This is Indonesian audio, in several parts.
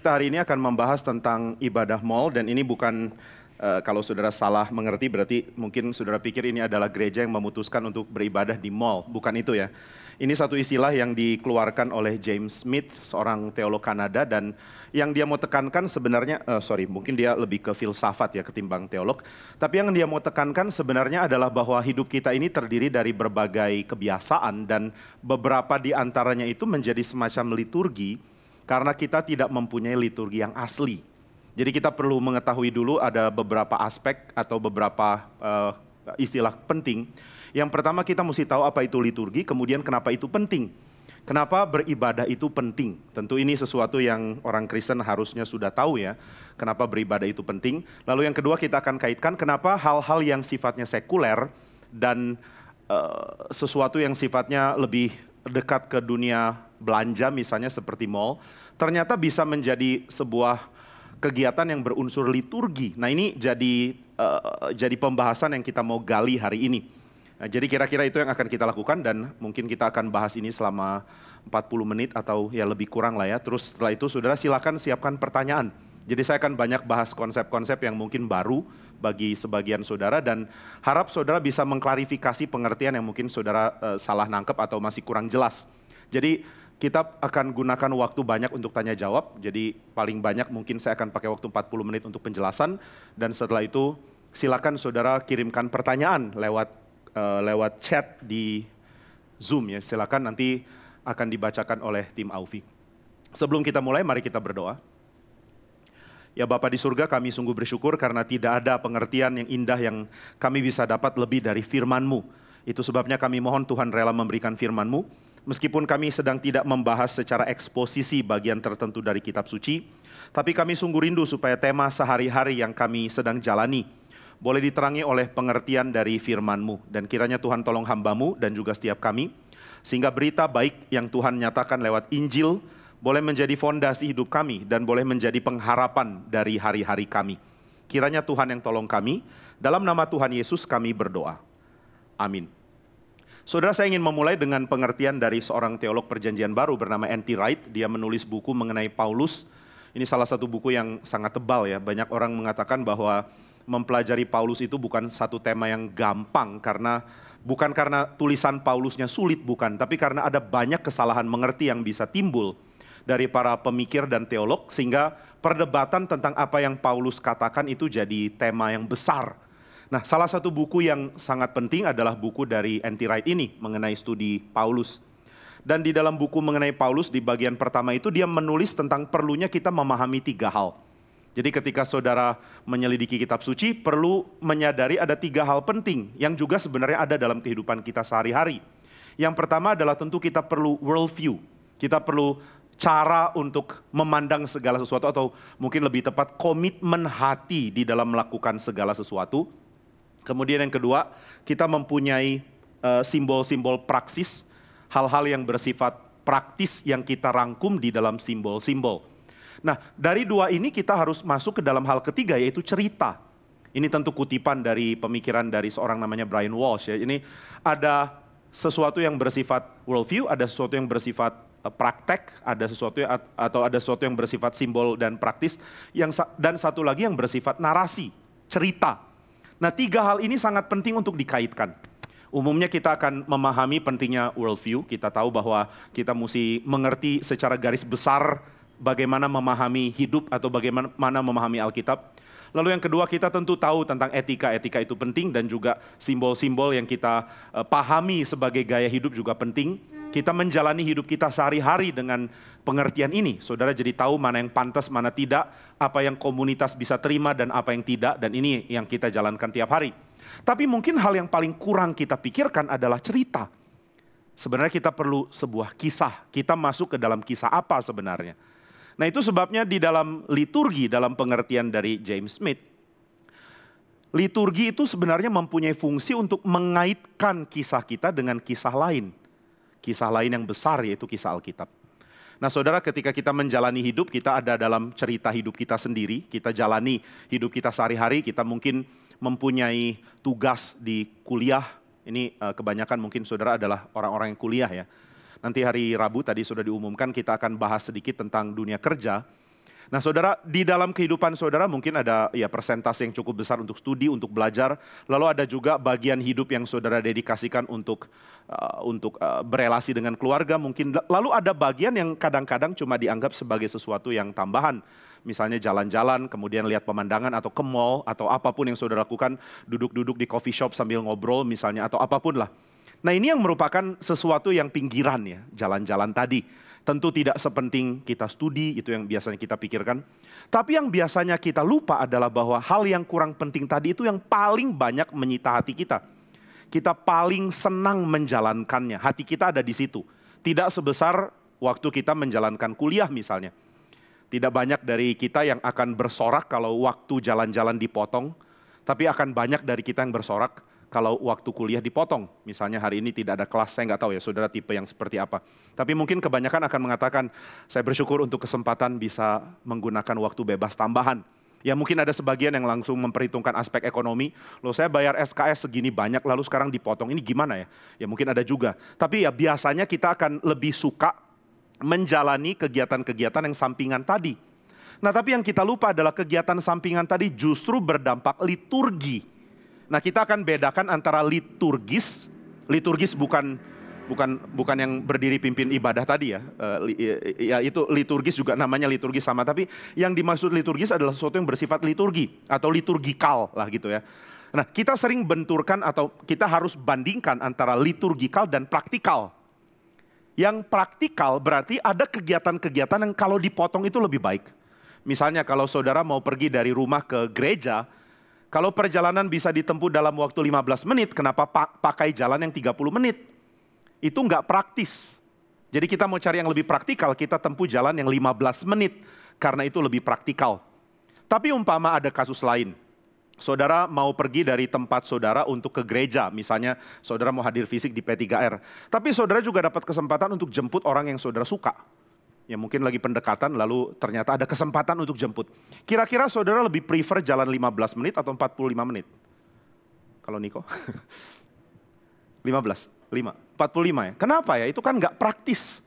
Kita hari ini akan membahas tentang ibadah mall dan ini bukan kalau saudara salah mengerti berarti mungkin saudara pikir ini adalah gereja yang memutuskan untuk beribadah di mall. Bukan itu ya. Ini satu istilah yang dikeluarkan oleh James Smith, seorang teolog Kanada, dan yang dia mau tekankan sebenarnya, mungkin dia lebih ke filsafat ya ketimbang teolog. Tapi yang dia mau tekankan sebenarnya adalah bahwa hidup kita ini terdiri dari berbagai kebiasaan dan beberapa di antaranya itu menjadi semacam liturgi karena kita tidak mempunyai liturgi yang asli. Jadi kita perlu mengetahui dulu ada beberapa aspek atau beberapa istilah penting. Yang pertama kita mesti tahu apa itu liturgi, kemudian kenapa itu penting. Kenapa beribadah itu penting? Tentu ini sesuatu yang orang Kristen harusnya sudah tahu ya. Kenapa beribadah itu penting. Lalu yang kedua kita akan kaitkan kenapa hal-hal yang sifatnya sekuler dan sesuatu yang sifatnya lebih dekat ke dunia belanja misalnya seperti mall, ternyata bisa menjadi sebuah kegiatan yang berunsur liturgi. Nah ini jadi pembahasan yang kita mau gali hari ini. Nah, jadi kira-kira itu yang akan kita lakukan dan mungkin kita akan bahas ini selama 40 menit atau ya lebih kurang lah ya. Terus setelah itu saudara silakan siapkan pertanyaan. Jadi saya akan banyak bahas konsep-konsep yang mungkin baru bagi sebagian saudara dan harap saudara bisa mengklarifikasi pengertian yang mungkin saudara salah nangkep atau masih kurang jelas. Jadi kita akan gunakan waktu banyak untuk tanya jawab, jadi paling banyak mungkin saya akan pakai waktu 40 menit untuk penjelasan, dan setelah itu silakan saudara kirimkan pertanyaan lewat chat di Zoom ya, silakan nanti akan dibacakan oleh tim Aufi. Sebelum kita mulai, mari kita berdoa. Ya Bapa di surga, kami sungguh bersyukur karena tidak ada pengertian yang indah yang kami bisa dapat lebih dari firman-Mu. Itu sebabnya kami mohon Tuhan rela memberikan firman-Mu. Meskipun kami sedang tidak membahas secara eksposisi bagian tertentu dari kitab suci, tapi kami sungguh rindu supaya tema sehari-hari yang kami sedang jalani boleh diterangi oleh pengertian dari firman-Mu. Dan kiranya Tuhan tolong hamba-Mu dan juga setiap kami, sehingga berita baik yang Tuhan nyatakan lewat Injil boleh menjadi fondasi hidup kami dan boleh menjadi pengharapan dari hari-hari kami. Kiranya Tuhan yang tolong kami, dalam nama Tuhan Yesus kami berdoa. Amin. Saudara, saya ingin memulai dengan pengertian dari seorang teolog perjanjian baru bernama N.T. Wright. Dia menulis buku mengenai Paulus. Ini salah satu buku yang sangat tebal ya. Banyak orang mengatakan bahwa mempelajari Paulus itu bukan satu tema yang gampang, bukan karena tulisan Paulusnya sulit, bukan. Tapi karena ada banyak kesalahan mengerti yang bisa timbul dari para pemikir dan teolog, sehingga perdebatan tentang apa yang Paulus katakan itu jadi tema yang besar. Nah, salah satu buku yang sangat penting adalah buku dari N.T. Wright ini mengenai studi Paulus. Dan di dalam buku mengenai Paulus di bagian pertama itu dia menulis tentang perlunya kita memahami 3 hal. Jadi ketika saudara menyelidiki kitab suci perlu menyadari ada 3 hal penting yang juga sebenarnya ada dalam kehidupan kita sehari-hari. Yang pertama adalah tentu kita perlu worldview. Kita perlu cara untuk memandang segala sesuatu atau mungkin lebih tepat komitmen hati di dalam melakukan segala sesuatu. Kemudian yang kedua, kita mempunyai simbol-simbol praksis, hal-hal yang bersifat praktis yang kita rangkum di dalam simbol-simbol. Nah, dari 2 ini kita harus masuk ke dalam hal ketiga, yaitu cerita. Ini tentu kutipan dari pemikiran dari seorang namanya Brian Walsh ya. Ini ada sesuatu yang bersifat worldview, ada sesuatu yang bersifat praktek, ada sesuatu yang bersifat simbol dan praktis, dan satu lagi yang bersifat narasi, cerita. Nah 3 hal ini sangat penting untuk dikaitkan. Umumnya kita akan memahami pentingnya worldview, kita tahu bahwa kita mesti mengerti secara garis besar bagaimana memahami hidup atau bagaimana memahami Alkitab. Lalu yang kedua kita tentu tahu tentang etika itu penting dan juga simbol-simbol yang kita pahami sebagai gaya hidup juga penting. Kita menjalani hidup kita sehari-hari dengan pengertian ini. Saudara jadi tahu mana yang pantas, mana tidak, apa yang komunitas bisa terima dan apa yang tidak, dan ini yang kita jalankan tiap hari. Tapi mungkin hal yang paling kurang kita pikirkan adalah cerita. Sebenarnya kita perlu sebuah kisah, kita masuk ke dalam kisah apa sebenarnya. Nah itu sebabnya di dalam liturgi, dalam pengertian dari James Smith, liturgi itu sebenarnya mempunyai fungsi untuk mengaitkan kisah kita dengan kisah lain. Kisah lain yang besar yaitu kisah Alkitab. Nah saudara, ketika kita menjalani hidup, kita ada dalam cerita hidup kita sendiri. Kita jalani hidup kita sehari-hari, kita mungkin mempunyai tugas di kuliah. Ini kebanyakan mungkin saudara adalah orang-orang yang kuliah ya. Nanti hari Rabu tadi sudah diumumkan kita akan bahas sedikit tentang dunia kerja. Nah saudara, di dalam kehidupan saudara mungkin ada ya persentase yang cukup besar untuk studi, untuk belajar. Lalu ada juga bagian hidup yang saudara dedikasikan untuk berelasi dengan keluarga mungkin. Lalu ada bagian yang kadang-kadang cuma dianggap sebagai sesuatu yang tambahan. Misalnya jalan-jalan, kemudian lihat pemandangan atau ke mall, atau apapun yang saudara lakukan, duduk-duduk di coffee shop sambil ngobrol misalnya, atau apapun lah. Nah ini yang merupakan sesuatu yang pinggiran ya, jalan-jalan tadi. Tentu tidak sepenting kita studi, itu yang biasanya kita pikirkan. Tapi yang biasanya kita lupa adalah bahwa hal yang kurang penting tadi itu yang paling banyak menyita hati kita. Kita paling senang menjalankannya, hati kita ada di situ. Tidak sebesar waktu kita menjalankan kuliah misalnya. Tidak banyak dari kita yang akan bersorak kalau waktu jalan-jalan dipotong. Tapi akan banyak dari kita yang bersorak kalau waktu kuliah dipotong. Misalnya hari ini tidak ada kelas, saya nggak tahu ya saudara tipe yang seperti apa. Tapi mungkin kebanyakan akan mengatakan, saya bersyukur untuk kesempatan bisa menggunakan waktu bebas tambahan. Ya mungkin ada sebagian yang langsung memperhitungkan aspek ekonomi. Loh saya bayar SKS segini banyak lalu sekarang dipotong, ini gimana ya? Ya mungkin ada juga. Tapi ya biasanya kita akan lebih suka menjalani kegiatan-kegiatan yang sampingan tadi. Nah tapi yang kita lupa adalah kegiatan sampingan tadi justru berdampak liturgi. Nah kita akan bedakan antara liturgis bukan yang berdiri pimpin ibadah tadi ya. Ya itu liturgis juga namanya liturgis sama, tapi yang dimaksud liturgis adalah sesuatu yang bersifat liturgi atau liturgikal lah gitu ya. Nah kita sering benturkan atau kita harus bandingkan antara liturgikal dan praktikal. Yang praktikal berarti ada kegiatan-kegiatan yang kalau dipotong itu lebih baik. Misalnya kalau saudara mau pergi dari rumah ke gereja, kalau perjalanan bisa ditempuh dalam waktu 15 menit, kenapa pakai jalan yang 30 menit? Itu nggak praktis. Jadi kita mau cari yang lebih praktikal, kita tempuh jalan yang 15 menit. Karena itu lebih praktikal. Tapi umpama ada kasus lain. Saudara mau pergi dari tempat saudara untuk ke gereja. Misalnya saudara mau hadir fisik di P3R. Tapi saudara juga dapat kesempatan untuk jemput orang yang saudara suka. Ya mungkin lagi pendekatan lalu ternyata ada kesempatan untuk jemput. Kira-kira saudara lebih prefer jalan 15 menit atau 45 menit? Kalau Niko? 45 ya. Kenapa ya? Itu kan nggak praktis.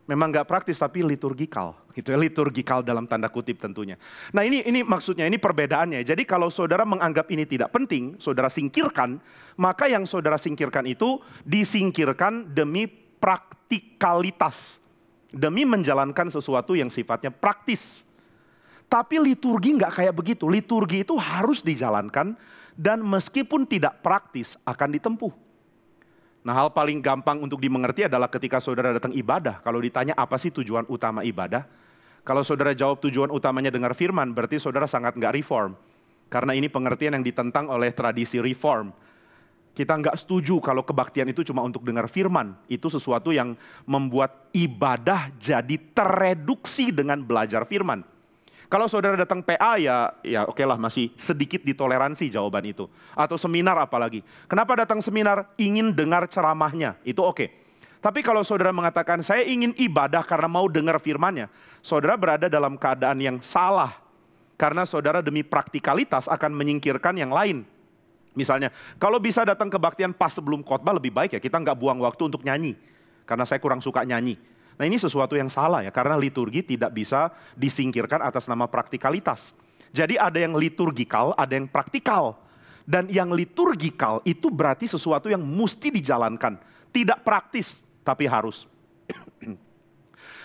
Memang nggak praktis tapi liturgikal. Gitu ya, liturgikal dalam tanda kutip tentunya. Nah ini maksudnya, ini perbedaannya. Jadi kalau saudara menganggap ini tidak penting, saudara singkirkan, maka yang saudara singkirkan itu disingkirkan demi praktikalitas. Demi menjalankan sesuatu yang sifatnya praktis. Tapi liturgi nggak kayak begitu. Liturgi itu harus dijalankan dan meskipun tidak praktis akan ditempuh. Nah hal paling gampang untuk dimengerti adalah ketika saudara datang ibadah. Kalau ditanya apa sih tujuan utama ibadah? Kalau saudara jawab tujuan utamanya dengar firman, berarti saudara sangat nggak reform. Karena ini pengertian yang ditentang oleh tradisi reform. Kita nggak setuju kalau kebaktian itu cuma untuk dengar firman. Itu sesuatu yang membuat ibadah jadi tereduksi dengan belajar firman. Kalau saudara datang PA ya oke lah masih sedikit ditoleransi jawaban itu. Atau seminar apalagi. Kenapa datang seminar? Ingin dengar ceramahnya, itu oke. Tapi kalau saudara mengatakan saya ingin ibadah karena mau dengar firmannya, saudara berada dalam keadaan yang salah. Karena saudara demi praktikalitas akan menyingkirkan yang lain. Misalnya, kalau bisa datang kebaktian pas sebelum khotbah lebih baik ya, kita nggak buang waktu untuk nyanyi. Karena saya kurang suka nyanyi. Nah ini sesuatu yang salah ya, karena liturgi tidak bisa disingkirkan atas nama praktikalitas. Jadi ada yang liturgikal, ada yang praktikal. Dan yang liturgikal itu berarti sesuatu yang mesti dijalankan. Tidak praktis, tapi harus.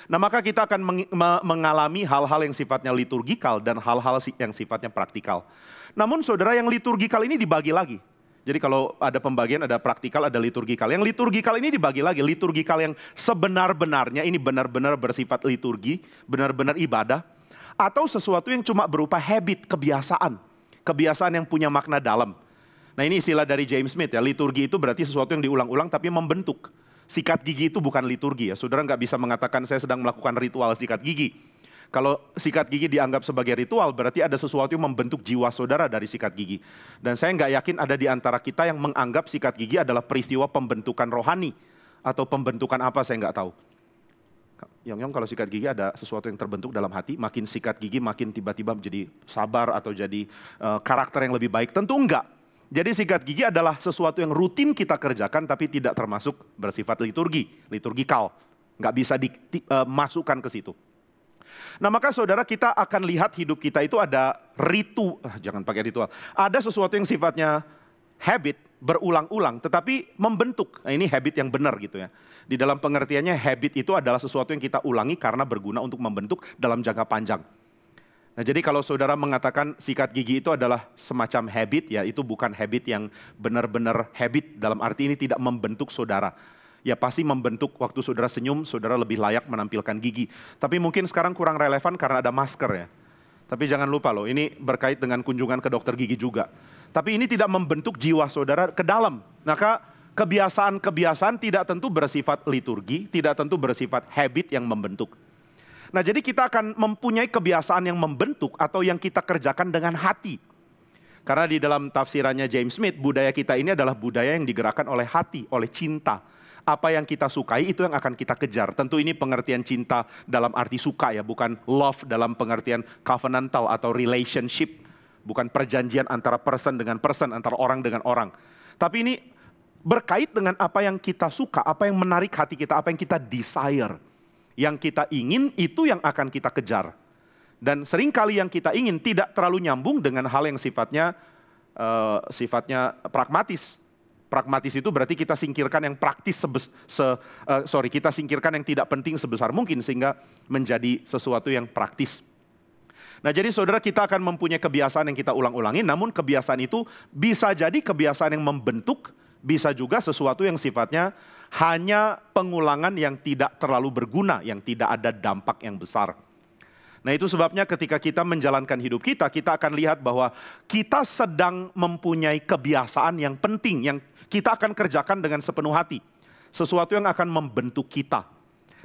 Nah maka kita akan mengalami hal-hal yang sifatnya liturgikal dan hal-hal yang sifatnya praktikal. Namun saudara yang liturgikal ini dibagi lagi. Jadi kalau ada pembagian ada praktikal, ada liturgikal. Yang liturgikal ini dibagi lagi. Liturgikal yang sebenar-benarnya ini benar-benar bersifat liturgi, benar-benar ibadah. Atau sesuatu yang cuma berupa habit, kebiasaan. Kebiasaan yang punya makna dalam. Nah ini istilah dari James Smith ya. Liturgi itu berarti sesuatu yang diulang-ulang tapi membentuk. Sikat gigi itu bukan liturgi ya. Saudara nggak bisa mengatakan saya sedang melakukan ritual sikat gigi. Kalau sikat gigi dianggap sebagai ritual, berarti ada sesuatu yang membentuk jiwa saudara dari sikat gigi. Dan saya nggak yakin ada di antara kita yang menganggap sikat gigi adalah peristiwa pembentukan rohani. Atau pembentukan apa, saya nggak tahu. Yong kalau sikat gigi ada sesuatu yang terbentuk dalam hati, makin sikat gigi makin tiba-tiba menjadi sabar atau jadi karakter yang lebih baik. Tentu enggak. Jadi sikat gigi adalah sesuatu yang rutin kita kerjakan tapi tidak termasuk bersifat liturgi, liturgikal. Nggak bisa dimasukkan ke situ. Nah maka saudara, kita akan lihat hidup kita itu ada jangan pakai ritual. Ada sesuatu yang sifatnya habit, berulang-ulang, tetapi membentuk. Nah, ini habit yang benar gitu ya. Di dalam pengertiannya habit itu adalah sesuatu yang kita ulangi karena berguna untuk membentuk dalam jangka panjang. Nah jadi kalau saudara mengatakan sikat gigi itu adalah semacam habit, ya itu bukan habit yang benar-benar habit, dalam arti ini tidak membentuk saudara. Ya pasti membentuk waktu saudara senyum, saudara lebih layak menampilkan gigi. Tapi mungkin sekarang kurang relevan karena ada masker ya. Tapi jangan lupa loh, ini berkait dengan kunjungan ke dokter gigi juga. Tapi ini tidak membentuk jiwa saudara ke dalam. Maka kebiasaan-kebiasaan tidak tentu bersifat liturgi, tidak tentu bersifat habit yang membentuk. Nah jadi kita akan mempunyai kebiasaan yang membentuk atau yang kita kerjakan dengan hati. Karena di dalam tafsirannya James Smith, budaya kita ini adalah budaya yang digerakkan oleh hati, oleh cinta. Apa yang kita sukai itu yang akan kita kejar. Tentu ini pengertian cinta dalam arti suka ya, bukan love dalam pengertian covenantal atau relationship. Bukan perjanjian antara person dengan person, antara orang dengan orang. Tapi ini berkait dengan apa yang kita suka, apa yang menarik hati kita, apa yang kita desire. Yang kita ingin itu yang akan kita kejar. Dan seringkali yang kita ingin tidak terlalu nyambung dengan hal yang sifatnya pragmatis. Pragmatis itu berarti kita singkirkan yang praktis kita singkirkan yang tidak penting sebesar mungkin sehingga menjadi sesuatu yang praktis. Nah jadi saudara, kita akan mempunyai kebiasaan yang kita ulang-ulangi, namun kebiasaan itu bisa jadi kebiasaan yang membentuk, bisa juga sesuatu yang sifatnya hanya pengulangan yang tidak terlalu berguna, yang tidak ada dampak yang besar. Nah itu sebabnya ketika kita menjalankan hidup kita, kita akan lihat bahwa kita sedang mempunyai kebiasaan yang penting, yang kita akan kerjakan dengan sepenuh hati. Sesuatu yang akan membentuk kita.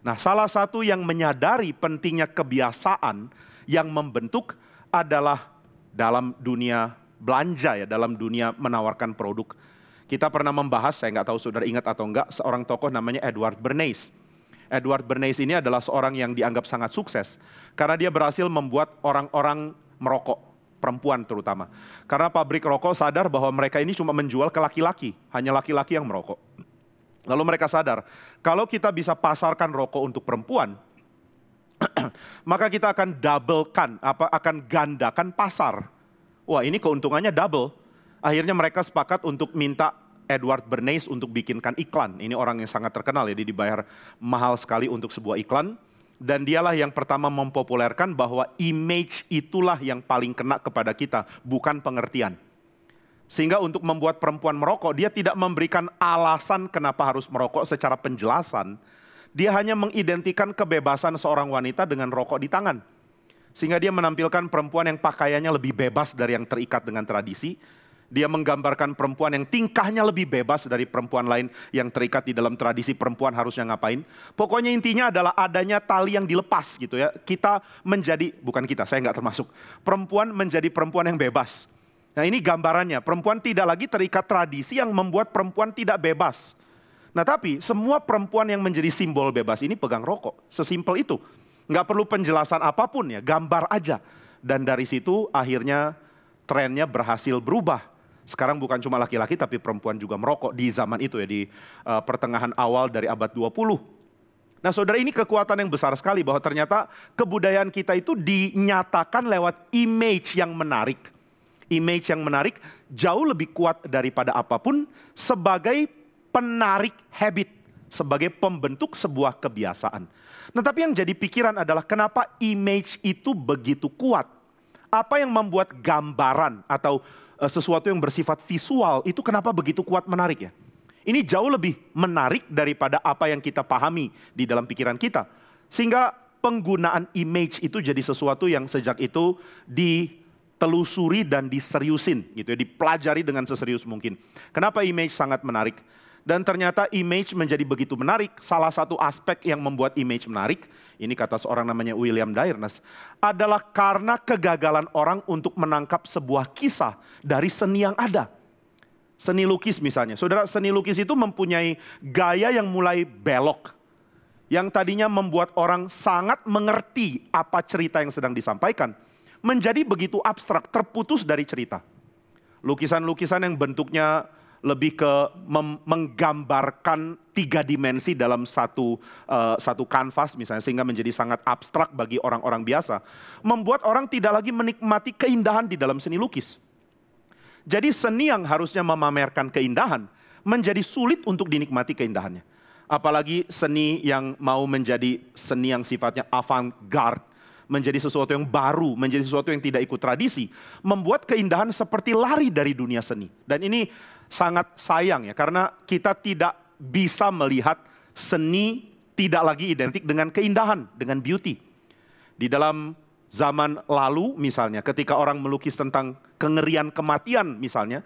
Nah salah satu yang menyadari pentingnya kebiasaan yang membentuk adalah dalam dunia belanja ya, dalam dunia menawarkan produk. Kita pernah membahas, saya nggak tahu saudara ingat atau enggak, seorang tokoh namanya Edward Bernays. Edward Bernays ini adalah seorang yang dianggap sangat sukses karena dia berhasil membuat orang-orang merokok, perempuan terutama. Karena pabrik rokok sadar bahwa mereka ini cuma menjual ke laki-laki, hanya laki-laki yang merokok. Lalu mereka sadar, kalau kita bisa pasarkan rokok untuk perempuan, maka kita akan akan gandakan pasar. Wah, ini keuntungannya double. Akhirnya mereka sepakat untuk minta Edward Bernays untuk bikinkan iklan. Ini orang yang sangat terkenal ya, dia dibayar mahal sekali untuk sebuah iklan. Dan dialah yang pertama mempopulerkan bahwa image itulah yang paling kena kepada kita, bukan pengertian. Sehingga untuk membuat perempuan merokok, dia tidak memberikan alasan kenapa harus merokok secara penjelasan. Dia hanya mengidentikan kebebasan seorang wanita dengan rokok di tangan. Sehingga dia menampilkan perempuan yang pakaiannya lebih bebas dari yang terikat dengan tradisi. Dia menggambarkan perempuan yang tingkahnya lebih bebas dari perempuan lain yang terikat di dalam tradisi perempuan harusnya ngapain. Pokoknya intinya adalah adanya tali yang dilepas gitu ya. Kita menjadi, bukan kita, saya nggak termasuk. Perempuan menjadi perempuan yang bebas. Nah ini gambarannya, perempuan tidak lagi terikat tradisi yang membuat perempuan tidak bebas. Nah tapi semua perempuan yang menjadi simbol bebas ini pegang rokok, sesimpel itu. Nggak perlu penjelasan apapun ya, gambar aja. Dan dari situ akhirnya trennya berhasil berubah. Sekarang bukan cuma laki-laki tapi perempuan juga merokok di zaman itu ya, di pertengahan awal dari abad 20. Nah saudara, ini kekuatan yang besar sekali bahwa ternyata kebudayaan kita itu dinyatakan lewat image yang menarik. Image yang menarik jauh lebih kuat daripada apapun sebagai penarik habit, sebagai pembentuk sebuah kebiasaan. Nah tapi yang jadi pikiran adalah kenapa image itu begitu kuat? Apa yang membuat gambaran atau sesuatu yang bersifat visual itu kenapa begitu kuat menarik ya? Ini jauh lebih menarik daripada apa yang kita pahami di dalam pikiran kita. Sehingga penggunaan image itu jadi sesuatu yang sejak itu ditelusuri dan diseriusin gitu ya, dipelajari dengan seserius mungkin. Kenapa image sangat menarik? Dan ternyata image menjadi begitu menarik, salah satu aspek yang membuat image menarik, ini kata seorang namanya William Dyrness, adalah karena kegagalan orang untuk menangkap sebuah kisah dari seni yang ada. Seni lukis misalnya, saudara, seni lukis itu mempunyai gaya yang mulai belok. Yang tadinya membuat orang sangat mengerti apa cerita yang sedang disampaikan, menjadi begitu abstrak, terputus dari cerita. Lukisan-lukisan yang bentuknya lebih ke menggambarkan 3 dimensi dalam satu kanvas misalnya, sehingga menjadi sangat abstrak bagi orang-orang biasa, membuat orang tidak lagi menikmati keindahan di dalam seni lukis. Jadi seni yang harusnya memamerkan keindahan menjadi sulit untuk dinikmati keindahannya. Apalagi seni yang mau menjadi seni yang sifatnya avant-garde, menjadi sesuatu yang baru, menjadi sesuatu yang tidak ikut tradisi, membuat keindahan seperti lari dari dunia seni. Dan ini sangat sayang ya, karena kita tidak bisa melihat seni tidak lagi identik dengan keindahan, dengan beauty. Di dalam zaman lalu misalnya, ketika orang melukis tentang kengerian kematian misalnya,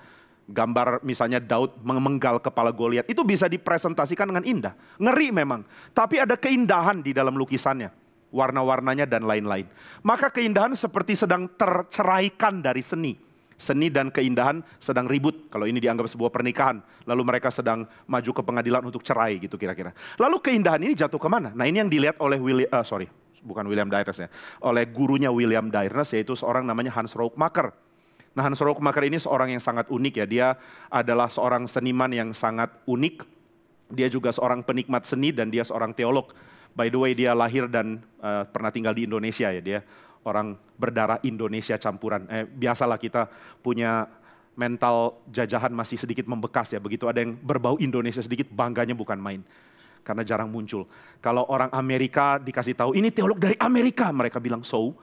gambar misalnya Daud memenggal kepala Goliat, itu bisa dipresentasikan dengan indah. Ngeri memang, tapi ada keindahan di dalam lukisannya, warna-warnanya dan lain-lain. Maka keindahan seperti sedang terceraikan dari seni. Seni dan keindahan sedang ribut, kalau ini dianggap sebuah pernikahan. Lalu mereka sedang maju ke pengadilan untuk cerai gitu kira-kira. Lalu keindahan ini jatuh kemana? Nah ini yang dilihat oleh William Dyrus ya. Oleh gurunya William Dyrus, yaitu seorang namanya Hans Rookmaaker. Nah Hans Rookmaaker ini seorang yang sangat unik ya. Dia adalah seorang seniman yang sangat unik. Dia juga seorang penikmat seni dan dia seorang teolog. By the way dia lahir dan pernah tinggal di Indonesia ya. Dia orang berdarah Indonesia campuran. Biasalah kita punya mental jajahan masih sedikit membekas ya. Begitu ada yang berbau Indonesia sedikit, bangganya bukan main. Karena jarang muncul. Kalau orang Amerika dikasih tahu, ini teolog dari Amerika, mereka bilang so.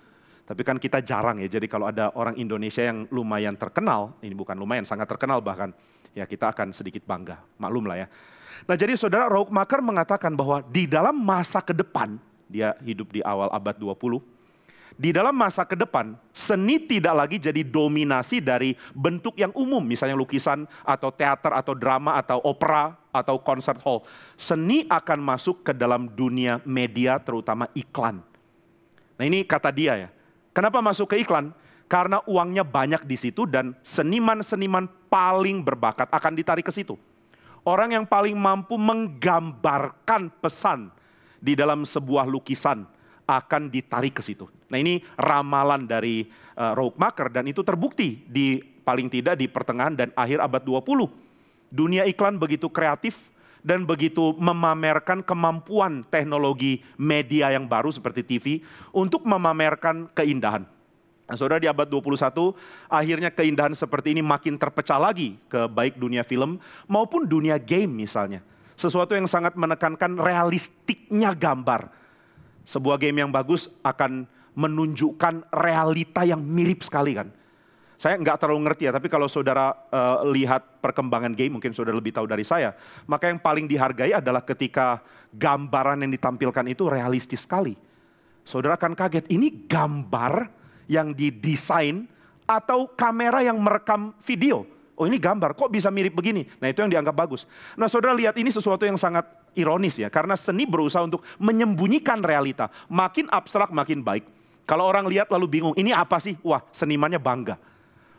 Tapi kan kita jarang ya, jadi kalau ada orang Indonesia yang lumayan terkenal, ini bukan lumayan, sangat terkenal bahkan, ya kita akan sedikit bangga, maklum lah ya. Nah jadi saudara, Rookmaaker mengatakan bahwa di dalam masa ke depan, dia hidup di awal abad 20, di dalam masa ke depan, seni tidak lagi jadi dominasi dari bentuk yang umum, misalnya lukisan atau teater atau drama atau opera atau concert hall. Seni akan masuk ke dalam dunia media, terutama iklan. Nah ini kata dia ya. Kenapa masuk ke iklan? Karena uangnya banyak di situ dan seniman-seniman paling berbakat akan ditarik ke situ. Orang yang paling mampu menggambarkan pesan di dalam sebuah lukisan akan ditarik ke situ. Nah ini ramalan dari Rookmaaker dan itu terbukti di paling tidak di pertengahan dan akhir abad 20. Dunia iklan begitu kreatif dan begitu memamerkan kemampuan teknologi media yang baru seperti TV untuk memamerkan keindahan. Nah, saudara di abad 21 akhirnya keindahan seperti ini makin terpecah lagi ke baik dunia film maupun dunia game misalnya. Sesuatu yang sangat menekankan realistiknya gambar. Sebuah game yang bagus akan menunjukkan realita yang mirip sekali kan. Saya nggak terlalu ngerti ya, tapi kalau saudara lihat perkembangan game, mungkin saudara lebih tahu dari saya. Maka yang paling dihargai adalah ketika gambaran yang ditampilkan itu realistis sekali. Saudara akan kaget, ini gambar yang didesain atau kamera yang merekam video. Oh ini gambar, kok bisa mirip begini? Nah itu yang dianggap bagus. Nah saudara lihat ini sesuatu yang sangat ironis ya, karena seni berusaha untuk menyembunyikan realita. Makin abstrak makin baik. Kalau orang lihat lalu bingung, ini apa sih? Wah senimannya bangga.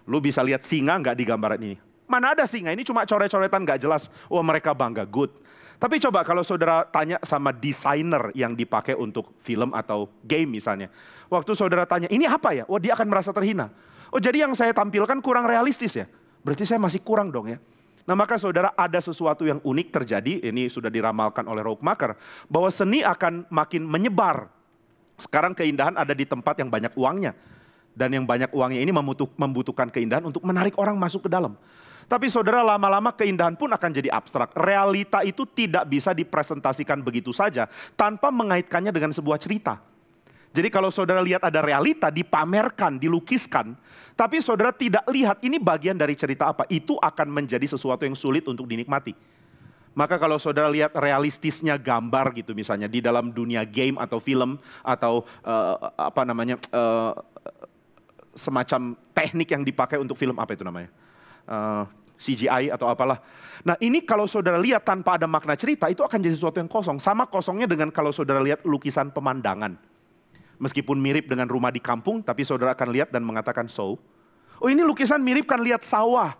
Lu bisa lihat singa nggak di gambaran ini? Mana ada singa, ini cuma coret-coretan nggak jelas. Wah mereka bangga, good. Tapi coba kalau saudara tanya sama desainer yang dipakai untuk film atau game misalnya. Waktu saudara tanya, ini apa ya? Wah dia akan merasa terhina. Oh jadi yang saya tampilkan kurang realistis ya? Berarti saya masih kurang dong ya. Nah maka saudara ada sesuatu yang unik terjadi, ini sudah diramalkan oleh Rookmaaker. Bahwa seni akan makin menyebar. Sekarang keindahan ada di tempat yang banyak uangnya. Dan yang banyak uangnya ini membutuhkan keindahan untuk menarik orang masuk ke dalam. Tapi saudara lama-lama keindahan pun akan jadi abstrak. Realita itu tidak bisa dipresentasikan begitu saja tanpa mengaitkannya dengan sebuah cerita. Jadi kalau saudara lihat ada realita dipamerkan, dilukiskan. Tapi saudara tidak lihat ini bagian dari cerita apa. Itu akan menjadi sesuatu yang sulit untuk dinikmati. Maka kalau saudara lihat realistisnya gambar gitu misalnya di dalam dunia game atau film atau semacam teknik yang dipakai untuk film apa itu namanya? CGI atau apalah. Nah ini kalau saudara lihat tanpa ada makna cerita itu akan jadi sesuatu yang kosong. Sama kosongnya dengan kalau saudara lihat lukisan pemandangan. Meskipun mirip dengan rumah di kampung tapi saudara akan lihat dan mengatakan so. Oh ini lukisan mirip kan lihat sawah.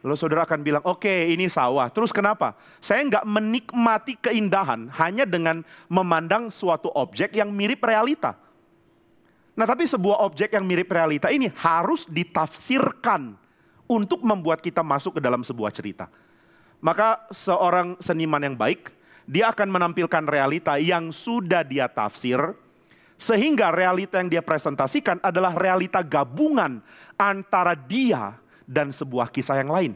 Lalu saudara akan bilang oke, ini sawah. Terus kenapa? Saya nggak menikmati keindahan hanya dengan memandang suatu objek yang mirip realita. Nah tapi sebuah objek yang mirip realita ini harus ditafsirkan untuk membuat kita masuk ke dalam sebuah cerita. Maka seorang seniman yang baik, dia akan menampilkan realita yang sudah dia tafsir, sehingga realita yang dia presentasikan adalah realita gabungan antara dia dan sebuah kisah yang lain.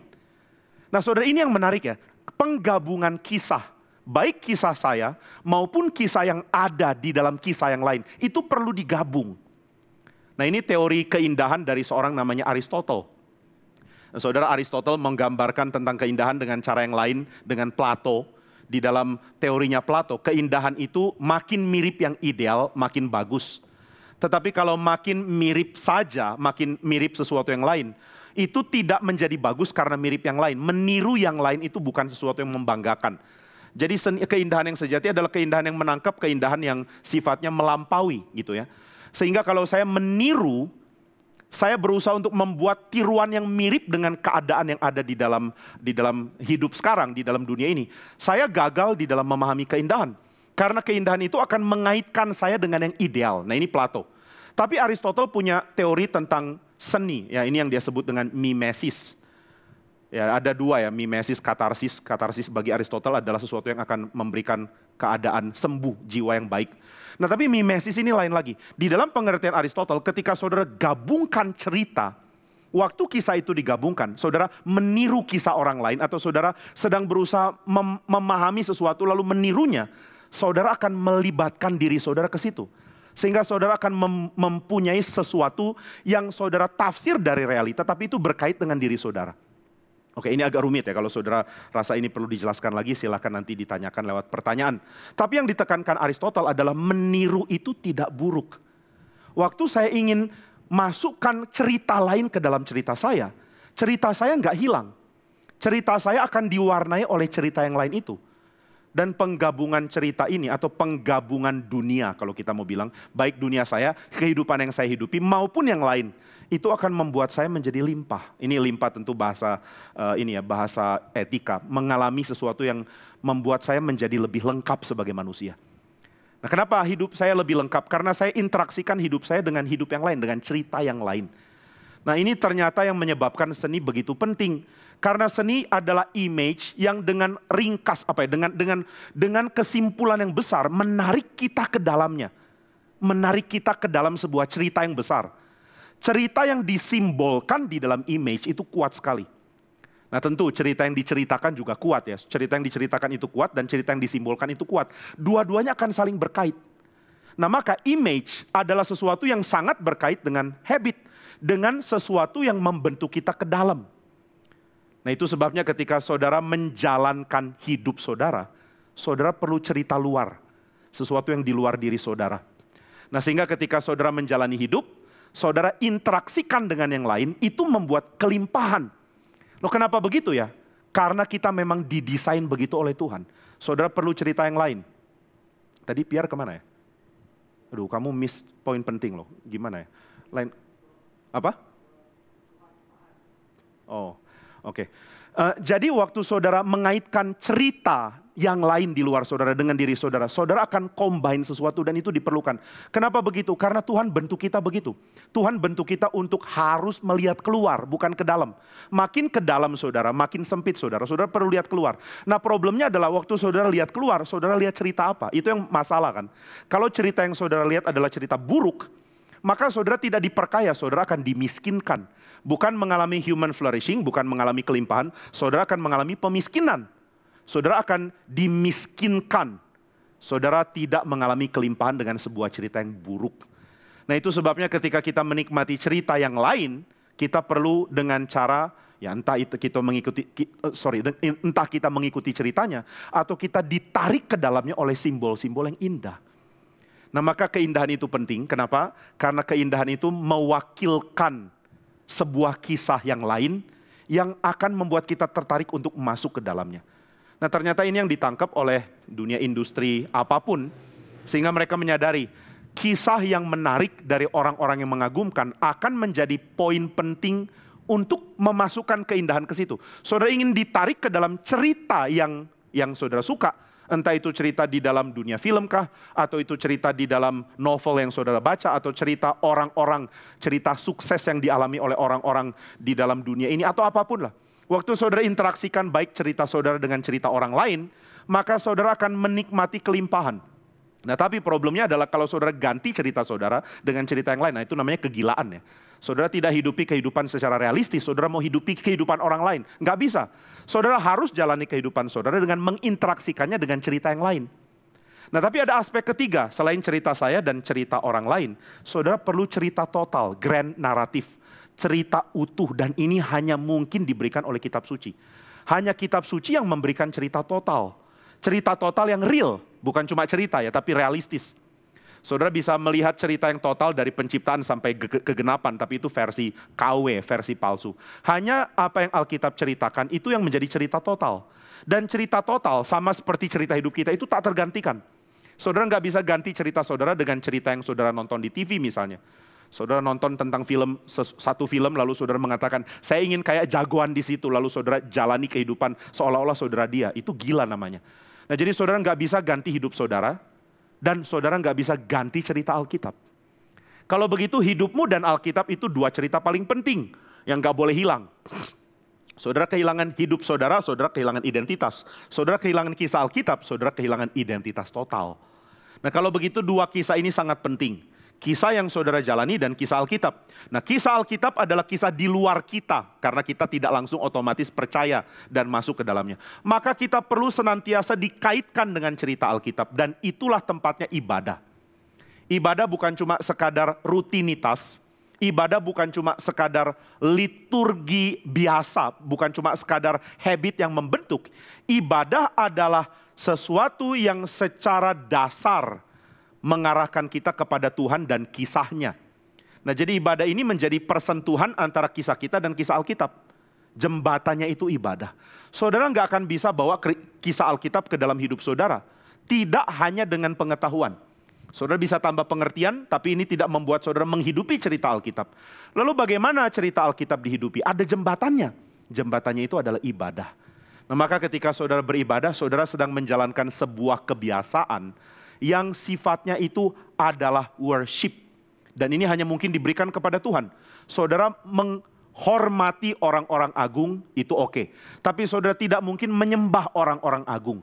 Nah saudara, ini yang menarik ya, penggabungan kisah, baik kisah saya maupun kisah yang ada di dalam kisah yang lain, itu perlu digabung. Nah ini teori keindahan dari seorang namanya Aristotle. Saudara, Aristotle menggambarkan tentang keindahan dengan cara yang lain, dengan Plato. Di dalam teorinya Plato, keindahan itu makin mirip yang ideal, makin bagus. Tetapi kalau makin mirip saja, makin mirip sesuatu yang lain, itu tidak menjadi bagus karena mirip yang lain. Meniru yang lain itu bukan sesuatu yang membanggakan. Jadi keindahan yang sejati adalah keindahan yang menangkap, keindahan yang sifatnya melampaui gitu ya. Sehingga kalau saya meniru, saya berusaha untuk membuat tiruan yang mirip dengan keadaan yang ada di dalam hidup sekarang, di dalam dunia ini. Saya gagal di dalam memahami keindahan. Karena keindahan itu akan mengaitkan saya dengan yang ideal. Nah ini Plato. Tapi Aristotle punya teori tentang seni. Ya ini yang dia sebut dengan mimesis. Ya ada dua ya, mimesis, katarsis. Katarsis bagi Aristotle adalah sesuatu yang akan memberikan keadaan sembuh jiwa yang baik. Nah tapi mimesis ini lain lagi. Di dalam pengertian Aristotle, ketika saudara gabungkan cerita, waktu kisah itu digabungkan, saudara meniru kisah orang lain, atau saudara sedang berusaha memahami sesuatu lalu menirunya, saudara akan melibatkan diri saudara ke situ. Sehingga saudara akan mempunyai sesuatu yang saudara tafsir dari realita, tapi itu berkait dengan diri saudara. Oke, ini agak rumit ya, kalau saudara rasa ini perlu dijelaskan lagi, silakan nanti ditanyakan lewat pertanyaan. Tapi yang ditekankan Aristotle adalah meniru itu tidak buruk. Waktu saya ingin masukkan cerita lain ke dalam cerita saya nggak hilang. Cerita saya akan diwarnai oleh cerita yang lain itu. Dan penggabungan cerita ini atau penggabungan dunia kalau kita mau bilang, baik dunia saya, kehidupan yang saya hidupi maupun yang lain, itu akan membuat saya menjadi limpah. Ini limpah tentu bahasa bahasa etika, mengalami sesuatu yang membuat saya menjadi lebih lengkap sebagai manusia. Nah, kenapa hidup saya lebih lengkap? Karena saya interaksikan hidup saya dengan hidup yang lain, dengan cerita yang lain. Nah, ini ternyata yang menyebabkan seni begitu penting. Karena seni adalah image yang dengan ringkas dengan kesimpulan yang besar menarik kita ke dalamnya. Menarik kita ke dalam sebuah cerita yang besar. Cerita yang disimbolkan di dalam image itu kuat sekali. Nah tentu cerita yang diceritakan juga kuat ya. Cerita yang diceritakan itu kuat dan cerita yang disimbolkan itu kuat. Dua-duanya akan saling berkait. Nah maka image adalah sesuatu yang sangat berkait dengan habit. Dengan sesuatu yang membentuk kita ke dalam. Nah itu sebabnya ketika saudara menjalankan hidup saudara, saudara perlu cerita luar. Sesuatu yang di luar diri saudara. Nah sehingga ketika saudara menjalani hidup, saudara interaksikan dengan yang lain, itu membuat kelimpahan. Loh kenapa begitu ya? Karena kita memang didesain begitu oleh Tuhan. Saudara perlu cerita yang lain. Tadi Pierre kemana ya? Aduh kamu miss poin penting loh. Gimana ya? Lain apa? Oh, oke. Jadi waktu saudara mengaitkan cerita yang lain di luar saudara dengan diri saudara, saudara akan combine sesuatu dan itu diperlukan. Kenapa begitu? Karena Tuhan bentuk kita begitu. Tuhan bentuk kita untuk harus melihat keluar, bukan ke dalam. Makin ke dalam saudara, makin sempit saudara. Saudara perlu lihat keluar. Nah problemnya adalah waktu saudara lihat keluar, saudara lihat cerita apa? Itu yang masalah kan. Kalau cerita yang saudara lihat adalah cerita buruk, maka saudara tidak diperkaya, saudara akan dimiskinkan. Bukan mengalami human flourishing, bukan mengalami kelimpahan, saudara akan mengalami pemiskinan. Saudara akan dimiskinkan. Saudara tidak mengalami kelimpahan dengan sebuah cerita yang buruk. Nah itu sebabnya ketika kita menikmati cerita yang lain, kita perlu dengan cara, ya entah kita mengikuti ceritanya, atau kita ditarik ke dalamnya oleh simbol-simbol yang indah. Nah maka keindahan itu penting, kenapa? Karena keindahan itu mewakilkan sebuah kisah yang lain yang akan membuat kita tertarik untuk masuk ke dalamnya. Nah ternyata ini yang ditangkap oleh dunia industri apapun, sehingga mereka menyadari kisah yang menarik dari orang-orang yang mengagumkan akan menjadi poin penting untuk memasukkan keindahan ke situ. Saudara ingin ditarik ke dalam cerita yang saudara suka, entah itu cerita di dalam dunia film kah, atau itu cerita di dalam novel yang saudara baca, atau cerita orang-orang, cerita sukses yang dialami oleh orang-orang di dalam dunia ini, atau apapun lah. Waktu saudara interaksikan baik cerita saudara dengan cerita orang lain, maka saudara akan menikmati kelimpahan. Nah, tapi problemnya adalah kalau saudara ganti cerita saudara dengan cerita yang lain, nah itu namanya kegilaan ya. Saudara tidak hidupi kehidupan secara realistis, saudara mau hidupi kehidupan orang lain. Nggak bisa. Saudara harus jalani kehidupan saudara dengan menginteraksikannya dengan cerita yang lain. Nah, tapi ada aspek ketiga, selain cerita saya dan cerita orang lain, saudara perlu cerita total, grand naratif, cerita utuh, dan ini hanya mungkin diberikan oleh kitab suci. Hanya kitab suci yang memberikan cerita total. Cerita total yang real, bukan cuma cerita ya, tapi realistis. Saudara bisa melihat cerita yang total dari penciptaan sampai kegenapan, tapi itu versi KW, versi palsu. Hanya apa yang Alkitab ceritakan, itu yang menjadi cerita total. Dan cerita total sama seperti cerita hidup kita itu tak tergantikan. Saudara nggak bisa ganti cerita saudara dengan cerita yang saudara nonton di TV misalnya. Saudara nonton tentang satu film, lalu saudara mengatakan, saya ingin kayak jagoan di situ, lalu saudara jalani kehidupan seolah-olah saudara dia. Itu gila namanya. Nah, jadi saudara nggak bisa ganti hidup saudara, dan saudara nggak bisa ganti cerita Alkitab. Kalau begitu hidupmu dan Alkitab itu dua cerita paling penting yang nggak boleh hilang. Saudara kehilangan hidup saudara, saudara kehilangan identitas. Saudara kehilangan kisah Alkitab, saudara kehilangan identitas total. Nah, kalau begitu dua kisah ini sangat penting. Kisah yang saudara jalani dan kisah Alkitab. Nah, kisah Alkitab adalah kisah di luar kita. Karena kita tidak langsung otomatis percaya dan masuk ke dalamnya. Maka kita perlu senantiasa dikaitkan dengan cerita Alkitab. Dan itulah tempatnya ibadah. Ibadah bukan cuma sekadar rutinitas. Ibadah bukan cuma sekadar liturgi biasa. Bukan cuma sekadar habit yang membentuk. Ibadah adalah sesuatu yang secara dasar mengarahkan kita kepada Tuhan dan kisahnya. Nah, jadi ibadah ini menjadi persentuhan antara kisah kita dan kisah Alkitab. Jembatannya itu ibadah. Saudara nggak akan bisa bawa kisah Alkitab ke dalam hidup saudara. Tidak hanya dengan pengetahuan. Saudara bisa tambah pengertian, tapi ini tidak membuat saudara menghidupi cerita Alkitab. Lalu bagaimana cerita Alkitab dihidupi? Ada jembatannya. Jembatannya itu adalah ibadah. Nah, maka ketika saudara beribadah, saudara sedang menjalankan sebuah kebiasaan yang sifatnya itu adalah worship. Dan ini hanya mungkin diberikan kepada Tuhan. Saudara menghormati orang-orang agung, itu oke. Tapi saudara tidak mungkin menyembah orang-orang agung.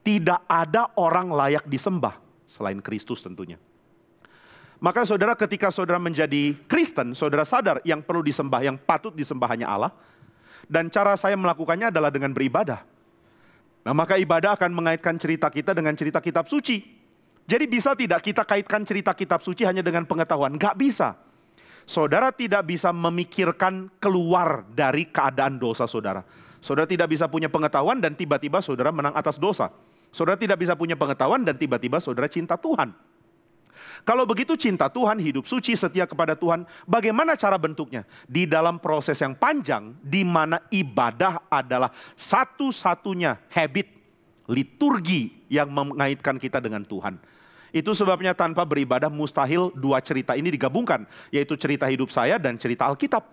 Tidak ada orang layak disembah, selain Kristus tentunya. Maka saudara ketika saudara menjadi Kristen, saudara sadar yang perlu disembah, yang patut disembah hanya Allah. Dan cara saya melakukannya adalah dengan beribadah. Nah, maka ibadah akan mengaitkan cerita kita dengan cerita kitab suci. Jadi bisa tidak kita kaitkan cerita kitab suci hanya dengan pengetahuan? Nggak bisa. Saudara tidak bisa memikirkan keluar dari keadaan dosa saudara. Saudara tidak bisa punya pengetahuan dan tiba-tiba saudara menang atas dosa. Saudara tidak bisa punya pengetahuan dan tiba-tiba saudara cinta Tuhan. Kalau begitu cinta Tuhan, hidup suci, setia kepada Tuhan, bagaimana cara bentuknya? Di dalam proses yang panjang, di mana ibadah adalah satu-satunya habit, liturgi yang mengaitkan kita dengan Tuhan. Itu sebabnya tanpa beribadah mustahil dua cerita ini digabungkan, yaitu cerita hidup saya dan cerita Alkitab.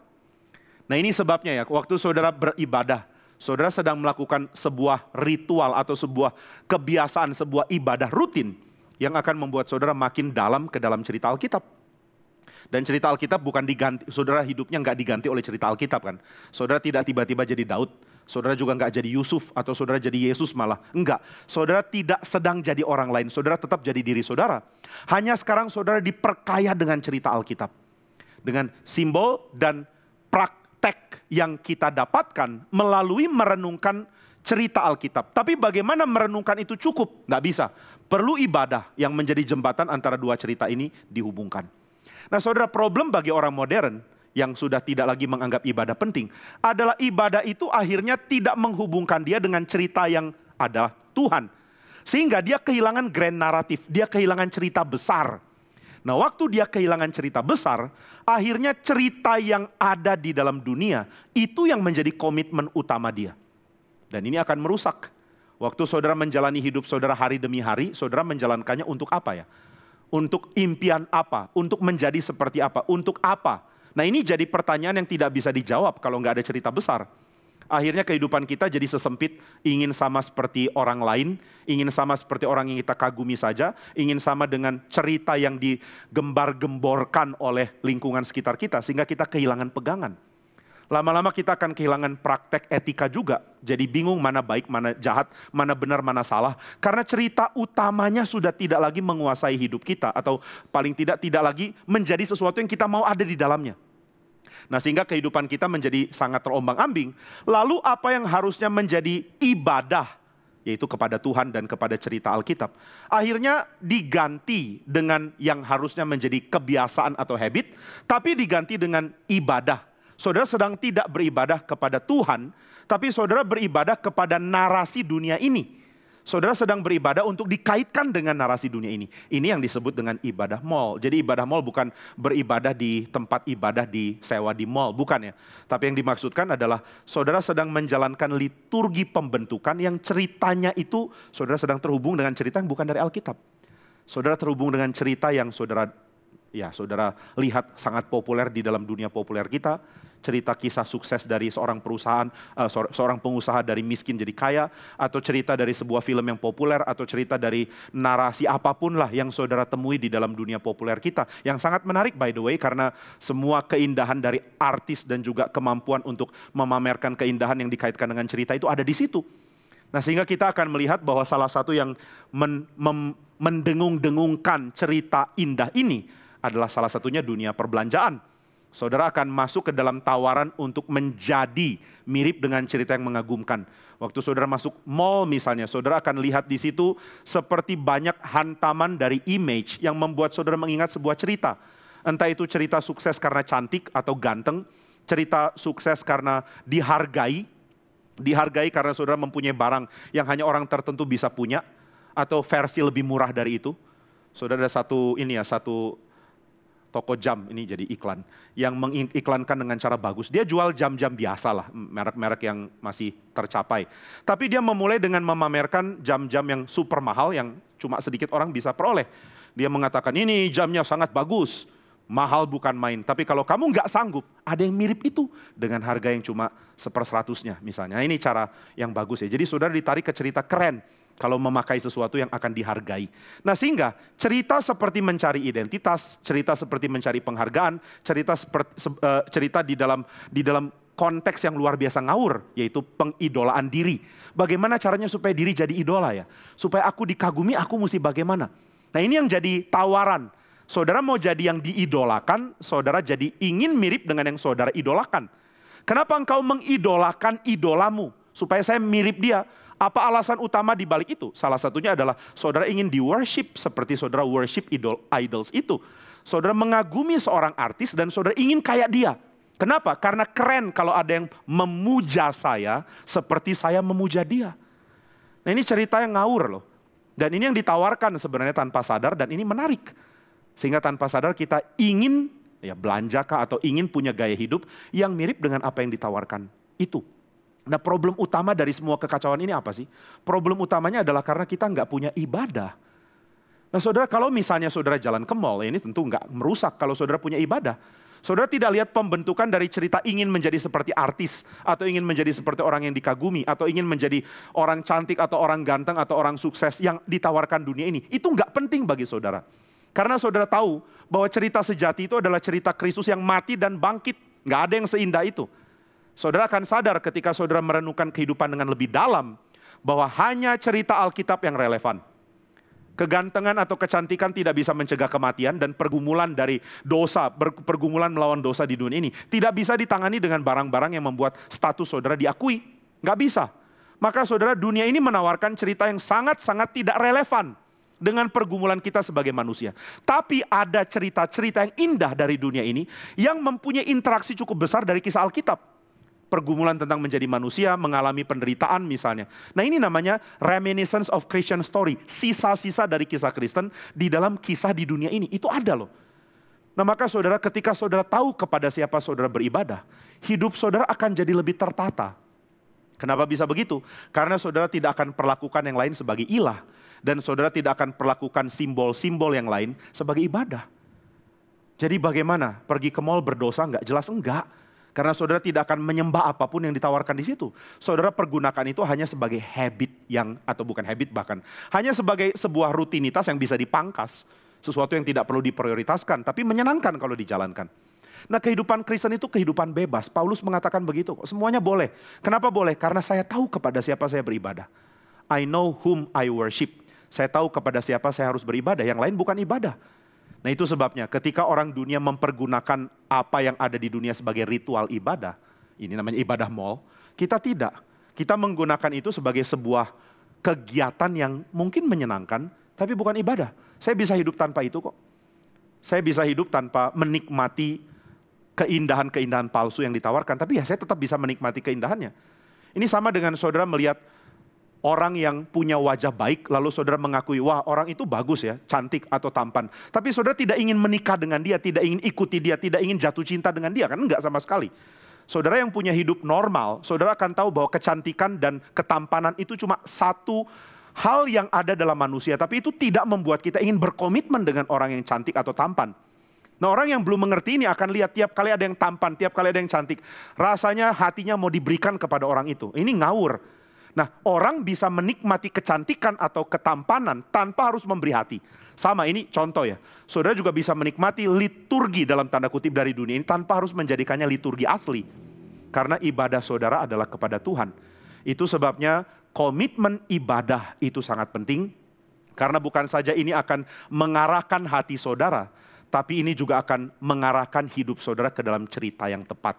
Nah, ini sebabnya ya, waktu saudara beribadah, saudara sedang melakukan sebuah ritual atau sebuah kebiasaan, sebuah ibadah rutin yang akan membuat saudara makin dalam ke dalam cerita Alkitab. Dan cerita Alkitab bukan diganti, saudara hidupnya nggak diganti oleh cerita Alkitab kan. Saudara tidak tiba-tiba jadi Daud, saudara juga nggak jadi Yusuf atau saudara jadi Yesus malah. Enggak, saudara tidak sedang jadi orang lain, saudara tetap jadi diri saudara. Hanya sekarang saudara diperkaya dengan cerita Alkitab. Dengan simbol dan praktek yang kita dapatkan melalui merenungkan cerita Alkitab. Tapi bagaimana merenungkan itu cukup? Nggak bisa. Perlu ibadah yang menjadi jembatan antara dua cerita ini dihubungkan. Nah, saudara, problem bagi orang modern yang sudah tidak lagi menganggap ibadah penting adalah ibadah itu akhirnya tidak menghubungkan dia dengan cerita yang adalah Tuhan. Sehingga dia kehilangan grand naratif, dia kehilangan cerita besar. Nah, waktu dia kehilangan cerita besar, akhirnya cerita yang ada di dalam dunia itu yang menjadi komitmen utama dia. Dan ini akan merusak. Waktu saudara menjalani hidup saudara hari demi hari, saudara menjalankannya untuk apa ya? Untuk impian apa? Untuk menjadi seperti apa? Untuk apa? Nah, ini jadi pertanyaan yang tidak bisa dijawab kalau nggak ada cerita besar. Akhirnya kehidupan kita jadi sesempit, ingin sama seperti orang lain, ingin sama seperti orang yang kita kagumi saja, ingin sama dengan cerita yang digembar-gemborkan oleh lingkungan sekitar kita, sehingga kita kehilangan pegangan. Lama-lama kita akan kehilangan praktek etika juga. Jadi bingung mana baik, mana jahat, mana benar, mana salah. Karena cerita utamanya sudah tidak lagi menguasai hidup kita. Atau paling tidak lagi menjadi sesuatu yang kita mau ada di dalamnya. Nah, sehingga kehidupan kita menjadi sangat terombang-ambing. Lalu apa yang harusnya menjadi ibadah, yaitu kepada Tuhan dan kepada cerita Alkitab, akhirnya diganti dengan yang harusnya menjadi kebiasaan atau habit, tapi diganti dengan ibadah. Saudara sedang tidak beribadah kepada Tuhan, tapi saudara beribadah kepada narasi dunia ini. Saudara sedang beribadah untuk dikaitkan dengan narasi dunia ini. Ini yang disebut dengan ibadah mall. Jadi ibadah mall bukan beribadah di tempat ibadah disewa di mall, bukan ya. Tapi yang dimaksudkan adalah saudara sedang menjalankan liturgi pembentukan yang ceritanya itu saudara sedang terhubung dengan cerita yang bukan dari Alkitab. Saudara terhubung dengan cerita yang saudara lihat sangat populer di dalam dunia populer kita. Cerita kisah sukses dari seorang seorang pengusaha dari miskin jadi kaya, atau cerita dari sebuah film yang populer, atau cerita dari narasi apapun lah yang saudara temui di dalam dunia populer kita. Yang sangat menarik by the way, karena semua keindahan dari artis dan juga kemampuan untuk memamerkan keindahan yang dikaitkan dengan cerita itu ada di situ. Nah, sehingga kita akan melihat bahwa salah satu yang mendengung-dengungkan cerita indah ini adalah salah satunya dunia perbelanjaan. Saudara akan masuk ke dalam tawaran untuk menjadi mirip dengan cerita yang mengagumkan. Waktu saudara masuk mall misalnya, saudara akan lihat di situ seperti banyak hantaman dari image yang membuat saudara mengingat sebuah cerita. Entah itu cerita sukses karena cantik atau ganteng, cerita sukses karena dihargai karena saudara mempunyai barang yang hanya orang tertentu bisa punya, atau versi lebih murah dari itu. Saudara ada satu toko jam, ini jadi iklan, yang mengiklankan dengan cara bagus. Dia jual jam-jam biasa lah, merek-merek yang masih tercapai. Tapi dia memulai dengan memamerkan jam-jam yang super mahal, yang cuma sedikit orang bisa peroleh. Dia mengatakan, ini jamnya sangat bagus, mahal bukan main. Tapi kalau kamu nggak sanggup, ada yang mirip itu dengan harga yang cuma 1/100-nya misalnya. Nah, ini cara yang bagus ya. Jadi saudara ditarik ke cerita keren kalau memakai sesuatu yang akan dihargai. Nah, sehingga cerita seperti mencari identitas, cerita seperti mencari penghargaan, cerita di dalam konteks yang luar biasa ngawur, yaitu pengidolaan diri. Bagaimana caranya supaya diri jadi idola ya? Supaya aku dikagumi, aku mesti bagaimana? Nah, ini yang jadi tawaran. Saudara mau jadi yang diidolakan, saudara jadi ingin mirip dengan yang saudara idolakan. Kenapa engkau mengidolakan idolamu? Supaya saya mirip dia. Apa alasan utama di balik itu? Salah satunya adalah saudara ingin di worship seperti saudara worship idols itu. Saudara mengagumi seorang artis dan saudara ingin kayak dia. Kenapa? Karena keren kalau ada yang memuja saya seperti saya memuja dia. Nah, ini cerita yang ngawur loh. Dan ini yang ditawarkan sebenarnya tanpa sadar, dan ini menarik. Sehingga tanpa sadar kita ingin belanja kah atau ingin punya gaya hidup yang mirip dengan apa yang ditawarkan itu. Nah, problem utama dari semua kekacauan ini apa sih? Problem utamanya adalah karena kita nggak punya ibadah. Nah, saudara, kalau misalnya saudara jalan ke mall, ini tentu nggak merusak kalau saudara punya ibadah. Saudara tidak lihat pembentukan dari cerita ingin menjadi seperti artis, atau ingin menjadi seperti orang yang dikagumi, atau ingin menjadi orang cantik, atau orang ganteng, atau orang sukses yang ditawarkan dunia ini. Itu nggak penting bagi saudara. Karena saudara tahu bahwa cerita sejati itu adalah cerita Kristus yang mati dan bangkit. Nggak ada yang seindah itu. Saudara akan sadar ketika saudara merenungkan kehidupan dengan lebih dalam, bahwa hanya cerita Alkitab yang relevan. Kegantengan atau kecantikan tidak bisa mencegah kematian, dan pergumulan dari dosa, pergumulan melawan dosa di dunia ini tidak bisa ditangani dengan barang-barang yang membuat status saudara diakui. Nggak bisa. Maka saudara, dunia ini menawarkan cerita yang sangat-sangat tidak relevan dengan pergumulan kita sebagai manusia. Tapi ada cerita-cerita yang indah dari dunia ini yang mempunyai interaksi cukup besar dari kisah Alkitab. Pergumulan tentang menjadi manusia, mengalami penderitaan misalnya. Nah, ini namanya reminiscence of Christian story. Sisa-sisa dari kisah Kristen di dalam kisah di dunia ini. Itu ada loh. Nah, maka saudara, ketika saudara tahu kepada siapa saudara beribadah, hidup saudara akan jadi lebih tertata. Kenapa bisa begitu? Karena saudara tidak akan perlakukan yang lain sebagai ilah. Dan saudara tidak akan perlakukan simbol-simbol yang lain sebagai ibadah. Jadi bagaimana? Pergi ke mall berdosa? Enggak, jelas enggak. Karena saudara tidak akan menyembah apapun yang ditawarkan di situ. Saudara pergunakan itu hanya sebagai habit atau bukan habit bahkan. Hanya sebagai sebuah rutinitas yang bisa dipangkas. Sesuatu yang tidak perlu diprioritaskan, tapi menyenangkan kalau dijalankan. Nah, kehidupan Kristen itu kehidupan bebas. Paulus mengatakan begitu kok. Semuanya boleh. Kenapa boleh? Karena saya tahu kepada siapa saya beribadah. I know whom I worship. Saya tahu kepada siapa saya harus beribadah. Yang lain bukan ibadah. Nah, itu sebabnya ketika orang dunia mempergunakan apa yang ada di dunia sebagai ritual ibadah, ini namanya ibadah mall, kita tidak. Kita menggunakan itu sebagai sebuah kegiatan yang mungkin menyenangkan, tapi bukan ibadah. Saya bisa hidup tanpa itu kok. Saya bisa hidup tanpa menikmati keindahan-keindahan palsu yang ditawarkan, tapi ya saya tetap bisa menikmati keindahannya. Ini sama dengan saudara melihat orang yang punya wajah baik, lalu saudara mengakui, wah orang itu bagus ya, cantik atau tampan. Tapi saudara tidak ingin menikah dengan dia, tidak ingin ikuti dia, tidak ingin jatuh cinta dengan dia, kan enggak sama sekali. Saudara yang punya hidup normal, saudara akan tahu bahwa kecantikan dan ketampanan itu cuma satu hal yang ada dalam manusia, tapi itu tidak membuat kita ingin berkomitmen dengan orang yang cantik atau tampan. Nah, orang yang belum mengerti ini akan lihat tiap kali ada yang tampan, tiap kali ada yang cantik, rasanya hatinya mau diberikan kepada orang itu. Ini ngawur. Nah, orang bisa menikmati kecantikan atau ketampanan tanpa harus memberi hati. Sama, ini contoh ya. Saudara juga bisa menikmati liturgi dalam tanda kutip dari dunia ini tanpa harus menjadikannya liturgi asli. Karena ibadah saudara adalah kepada Tuhan. Itu sebabnya komitmen ibadah itu sangat penting. Karena bukan saja ini akan mengarahkan hati saudara, tapi ini juga akan mengarahkan hidup saudara ke dalam cerita yang tepat.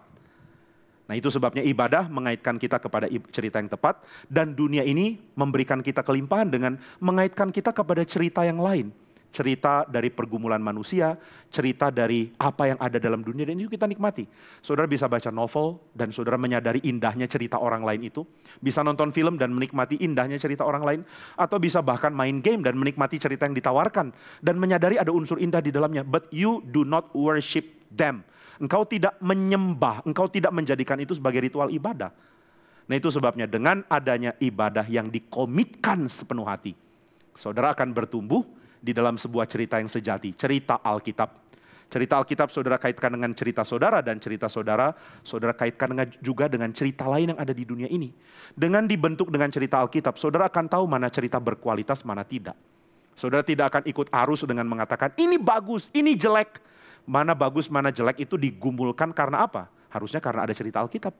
Nah, itu sebabnya ibadah mengaitkan kita kepada cerita yang tepat, dan dunia ini memberikan kita kelimpahan dengan mengaitkan kita kepada cerita yang lain. Cerita dari pergumulan manusia, cerita dari apa yang ada dalam dunia, dan itu kita nikmati. Saudara bisa baca novel dan saudara menyadari indahnya cerita orang lain itu. Bisa nonton film dan menikmati indahnya cerita orang lain. Atau bisa bahkan main game dan menikmati cerita yang ditawarkan. Dan menyadari ada unsur indah di dalamnya. But you do not worship them. Engkau tidak menyembah, engkau tidak menjadikan itu sebagai ritual ibadah. Nah, itu sebabnya dengan adanya ibadah yang dikomitkan sepenuh hati, saudara akan bertumbuh di dalam sebuah cerita yang sejati, cerita Alkitab. Cerita Alkitab saudara kaitkan dengan cerita saudara, dan cerita saudara, saudara kaitkan juga dengan cerita lain yang ada di dunia ini. Dengan dibentuk dengan cerita Alkitab, saudara akan tahu mana cerita berkualitas, mana tidak. Saudara tidak akan ikut arus dengan mengatakan, ini bagus, ini jelek. Mana bagus, mana jelek itu digumulkan karena apa? Harusnya karena ada cerita Alkitab.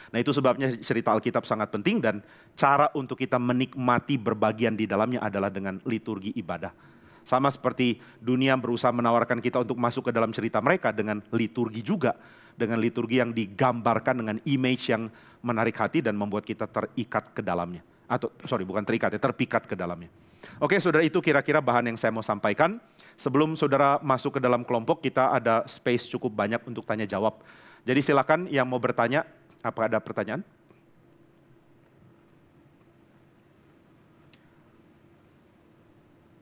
Nah, itu sebabnya cerita Alkitab sangat penting, dan cara untuk kita menikmati berbagian di dalamnya adalah dengan liturgi ibadah. Sama seperti dunia berusaha menawarkan kita untuk masuk ke dalam cerita mereka dengan liturgi juga. Dengan liturgi yang digambarkan dengan image yang menarik hati dan membuat kita terikat ke dalamnya. Bukan terikat ya, terpikat ke dalamnya. Oke, saudara, itu kira-kira bahan yang saya mau sampaikan. Sebelum saudara masuk ke dalam kelompok, kita ada space cukup banyak untuk tanya jawab. Jadi silakan yang mau bertanya. Apa ada pertanyaan?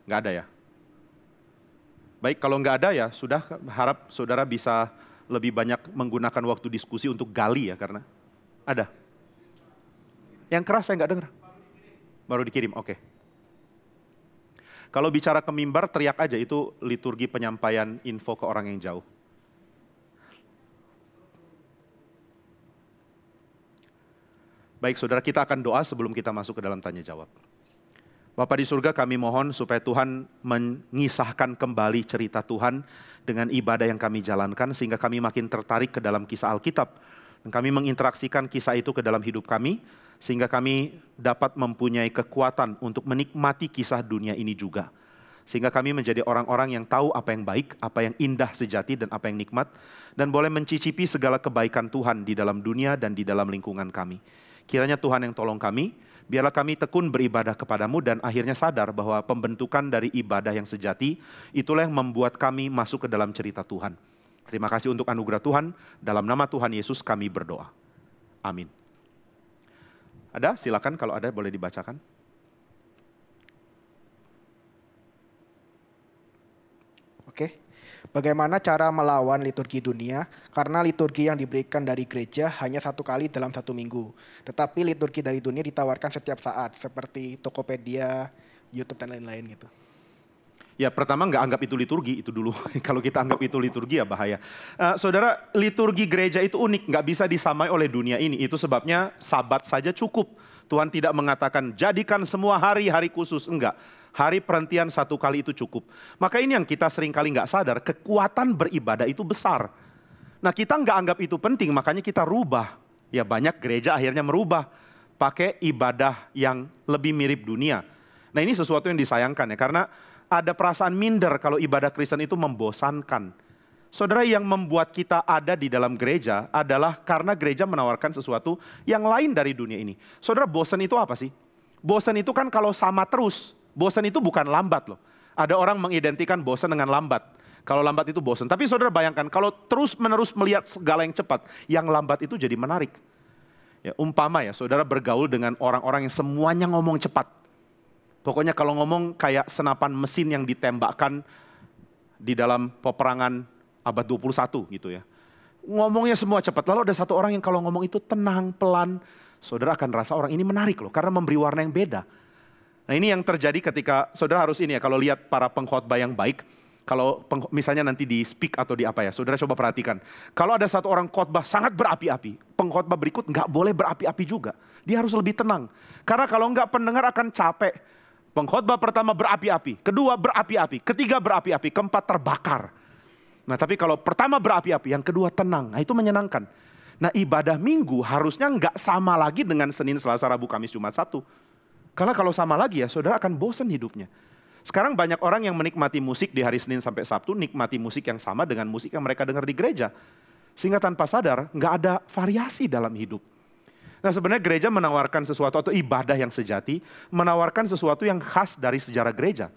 Nggak ada ya? Baik, kalau nggak ada ya sudah, harap saudara bisa lebih banyak menggunakan waktu diskusi untuk gali ya, karena ada. Yang keras saya nggak dengar. Baru dikirim, oke. Kalau bicara ke mimbar, teriak aja, itu liturgi penyampaian info ke orang yang jauh. Baik saudara, kita akan doa sebelum kita masuk ke dalam tanya jawab. Bapa di surga, kami mohon supaya Tuhan mengisahkan kembali cerita Tuhan dengan ibadah yang kami jalankan, sehingga kami makin tertarik ke dalam kisah Alkitab. Dan kami menginteraksikan kisah itu ke dalam hidup kami, sehingga kami dapat mempunyai kekuatan untuk menikmati kisah dunia ini juga. Sehingga kami menjadi orang-orang yang tahu apa yang baik, apa yang indah sejati, dan apa yang nikmat. Dan boleh mencicipi segala kebaikan Tuhan di dalam dunia dan di dalam lingkungan kami. Kiranya Tuhan yang tolong kami, biarlah kami tekun beribadah kepadamu dan akhirnya sadar bahwa pembentukan dari ibadah yang sejati, itulah yang membuat kami masuk ke dalam cerita Tuhan. Terima kasih untuk anugerah Tuhan, dalam nama Tuhan Yesus kami berdoa. Amin. Ada? Silakan kalau ada boleh dibacakan. Oke. Bagaimana cara melawan liturgi dunia? Karena liturgi yang diberikan dari gereja hanya satu kali dalam satu minggu. Tetapi liturgi dari dunia ditawarkan setiap saat, seperti Tokopedia, YouTube, dan lain-lain gitu. Ya, pertama nggak anggap itu liturgi, itu dulu. Kalau kita anggap itu liturgi ya bahaya. Saudara, liturgi gereja itu unik, nggak bisa disamai oleh dunia ini. Itu sebabnya Sabat saja cukup. Tuhan tidak mengatakan, jadikan semua hari-hari khusus. Enggak. Hari perhentian satu kali itu cukup. Maka ini yang kita seringkali nggak sadar, kekuatan beribadah itu besar. Nah kita nggak anggap itu penting, makanya kita rubah. Ya banyak gereja akhirnya merubah, pakai ibadah yang lebih mirip dunia. Nah ini sesuatu yang disayangkan ya, karena ada perasaan minder kalau ibadah Kristen itu membosankan. Saudara, yang membuat kita ada di dalam gereja adalah karena gereja menawarkan sesuatu yang lain dari dunia ini. Saudara, bosan itu apa sih? Bosan itu kan kalau sama terus, bosan itu bukan lambat loh. Ada orang mengidentikan bosan dengan lambat. Kalau lambat itu bosan. Tapi saudara bayangkan, kalau terus-menerus melihat segala yang cepat, yang lambat itu jadi menarik. Ya, umpama ya, saudara bergaul dengan orang-orang yang semuanya ngomong cepat. Pokoknya kalau ngomong kayak senapan mesin yang ditembakkan di dalam peperangan abad 21 gitu ya. Ngomongnya semua cepat. Lalu ada satu orang yang kalau ngomong itu tenang, pelan. Saudara akan rasa orang ini menarik loh, karena memberi warna yang beda. Nah ini yang terjadi ketika saudara harus ini ya, kalau lihat para pengkhotbah yang baik, kalau misalnya nanti di speak atau di apa ya, saudara coba perhatikan. Kalau ada satu orang khotbah sangat berapi-api, pengkhotbah berikut nggak boleh berapi-api juga. Dia harus lebih tenang. Karena kalau nggak pendengar akan capek. Pengkhotbah pertama berapi-api, kedua berapi-api, ketiga berapi-api, keempat terbakar. Nah tapi kalau pertama berapi-api, yang kedua tenang, nah itu menyenangkan. Nah ibadah minggu harusnya nggak sama lagi dengan Senin, Selasa, Rabu, Kamis, Jumat, Sabtu. Karena kalau sama lagi ya saudara akan bosan hidupnya. Sekarang banyak orang yang menikmati musik di hari Senin sampai Sabtu, nikmati musik yang sama dengan musik yang mereka dengar di gereja. Sehingga tanpa sadar nggak ada variasi dalam hidup. Nah sebenarnya gereja menawarkan sesuatu atau ibadah yang sejati, menawarkan sesuatu yang khas dari sejarah gereja.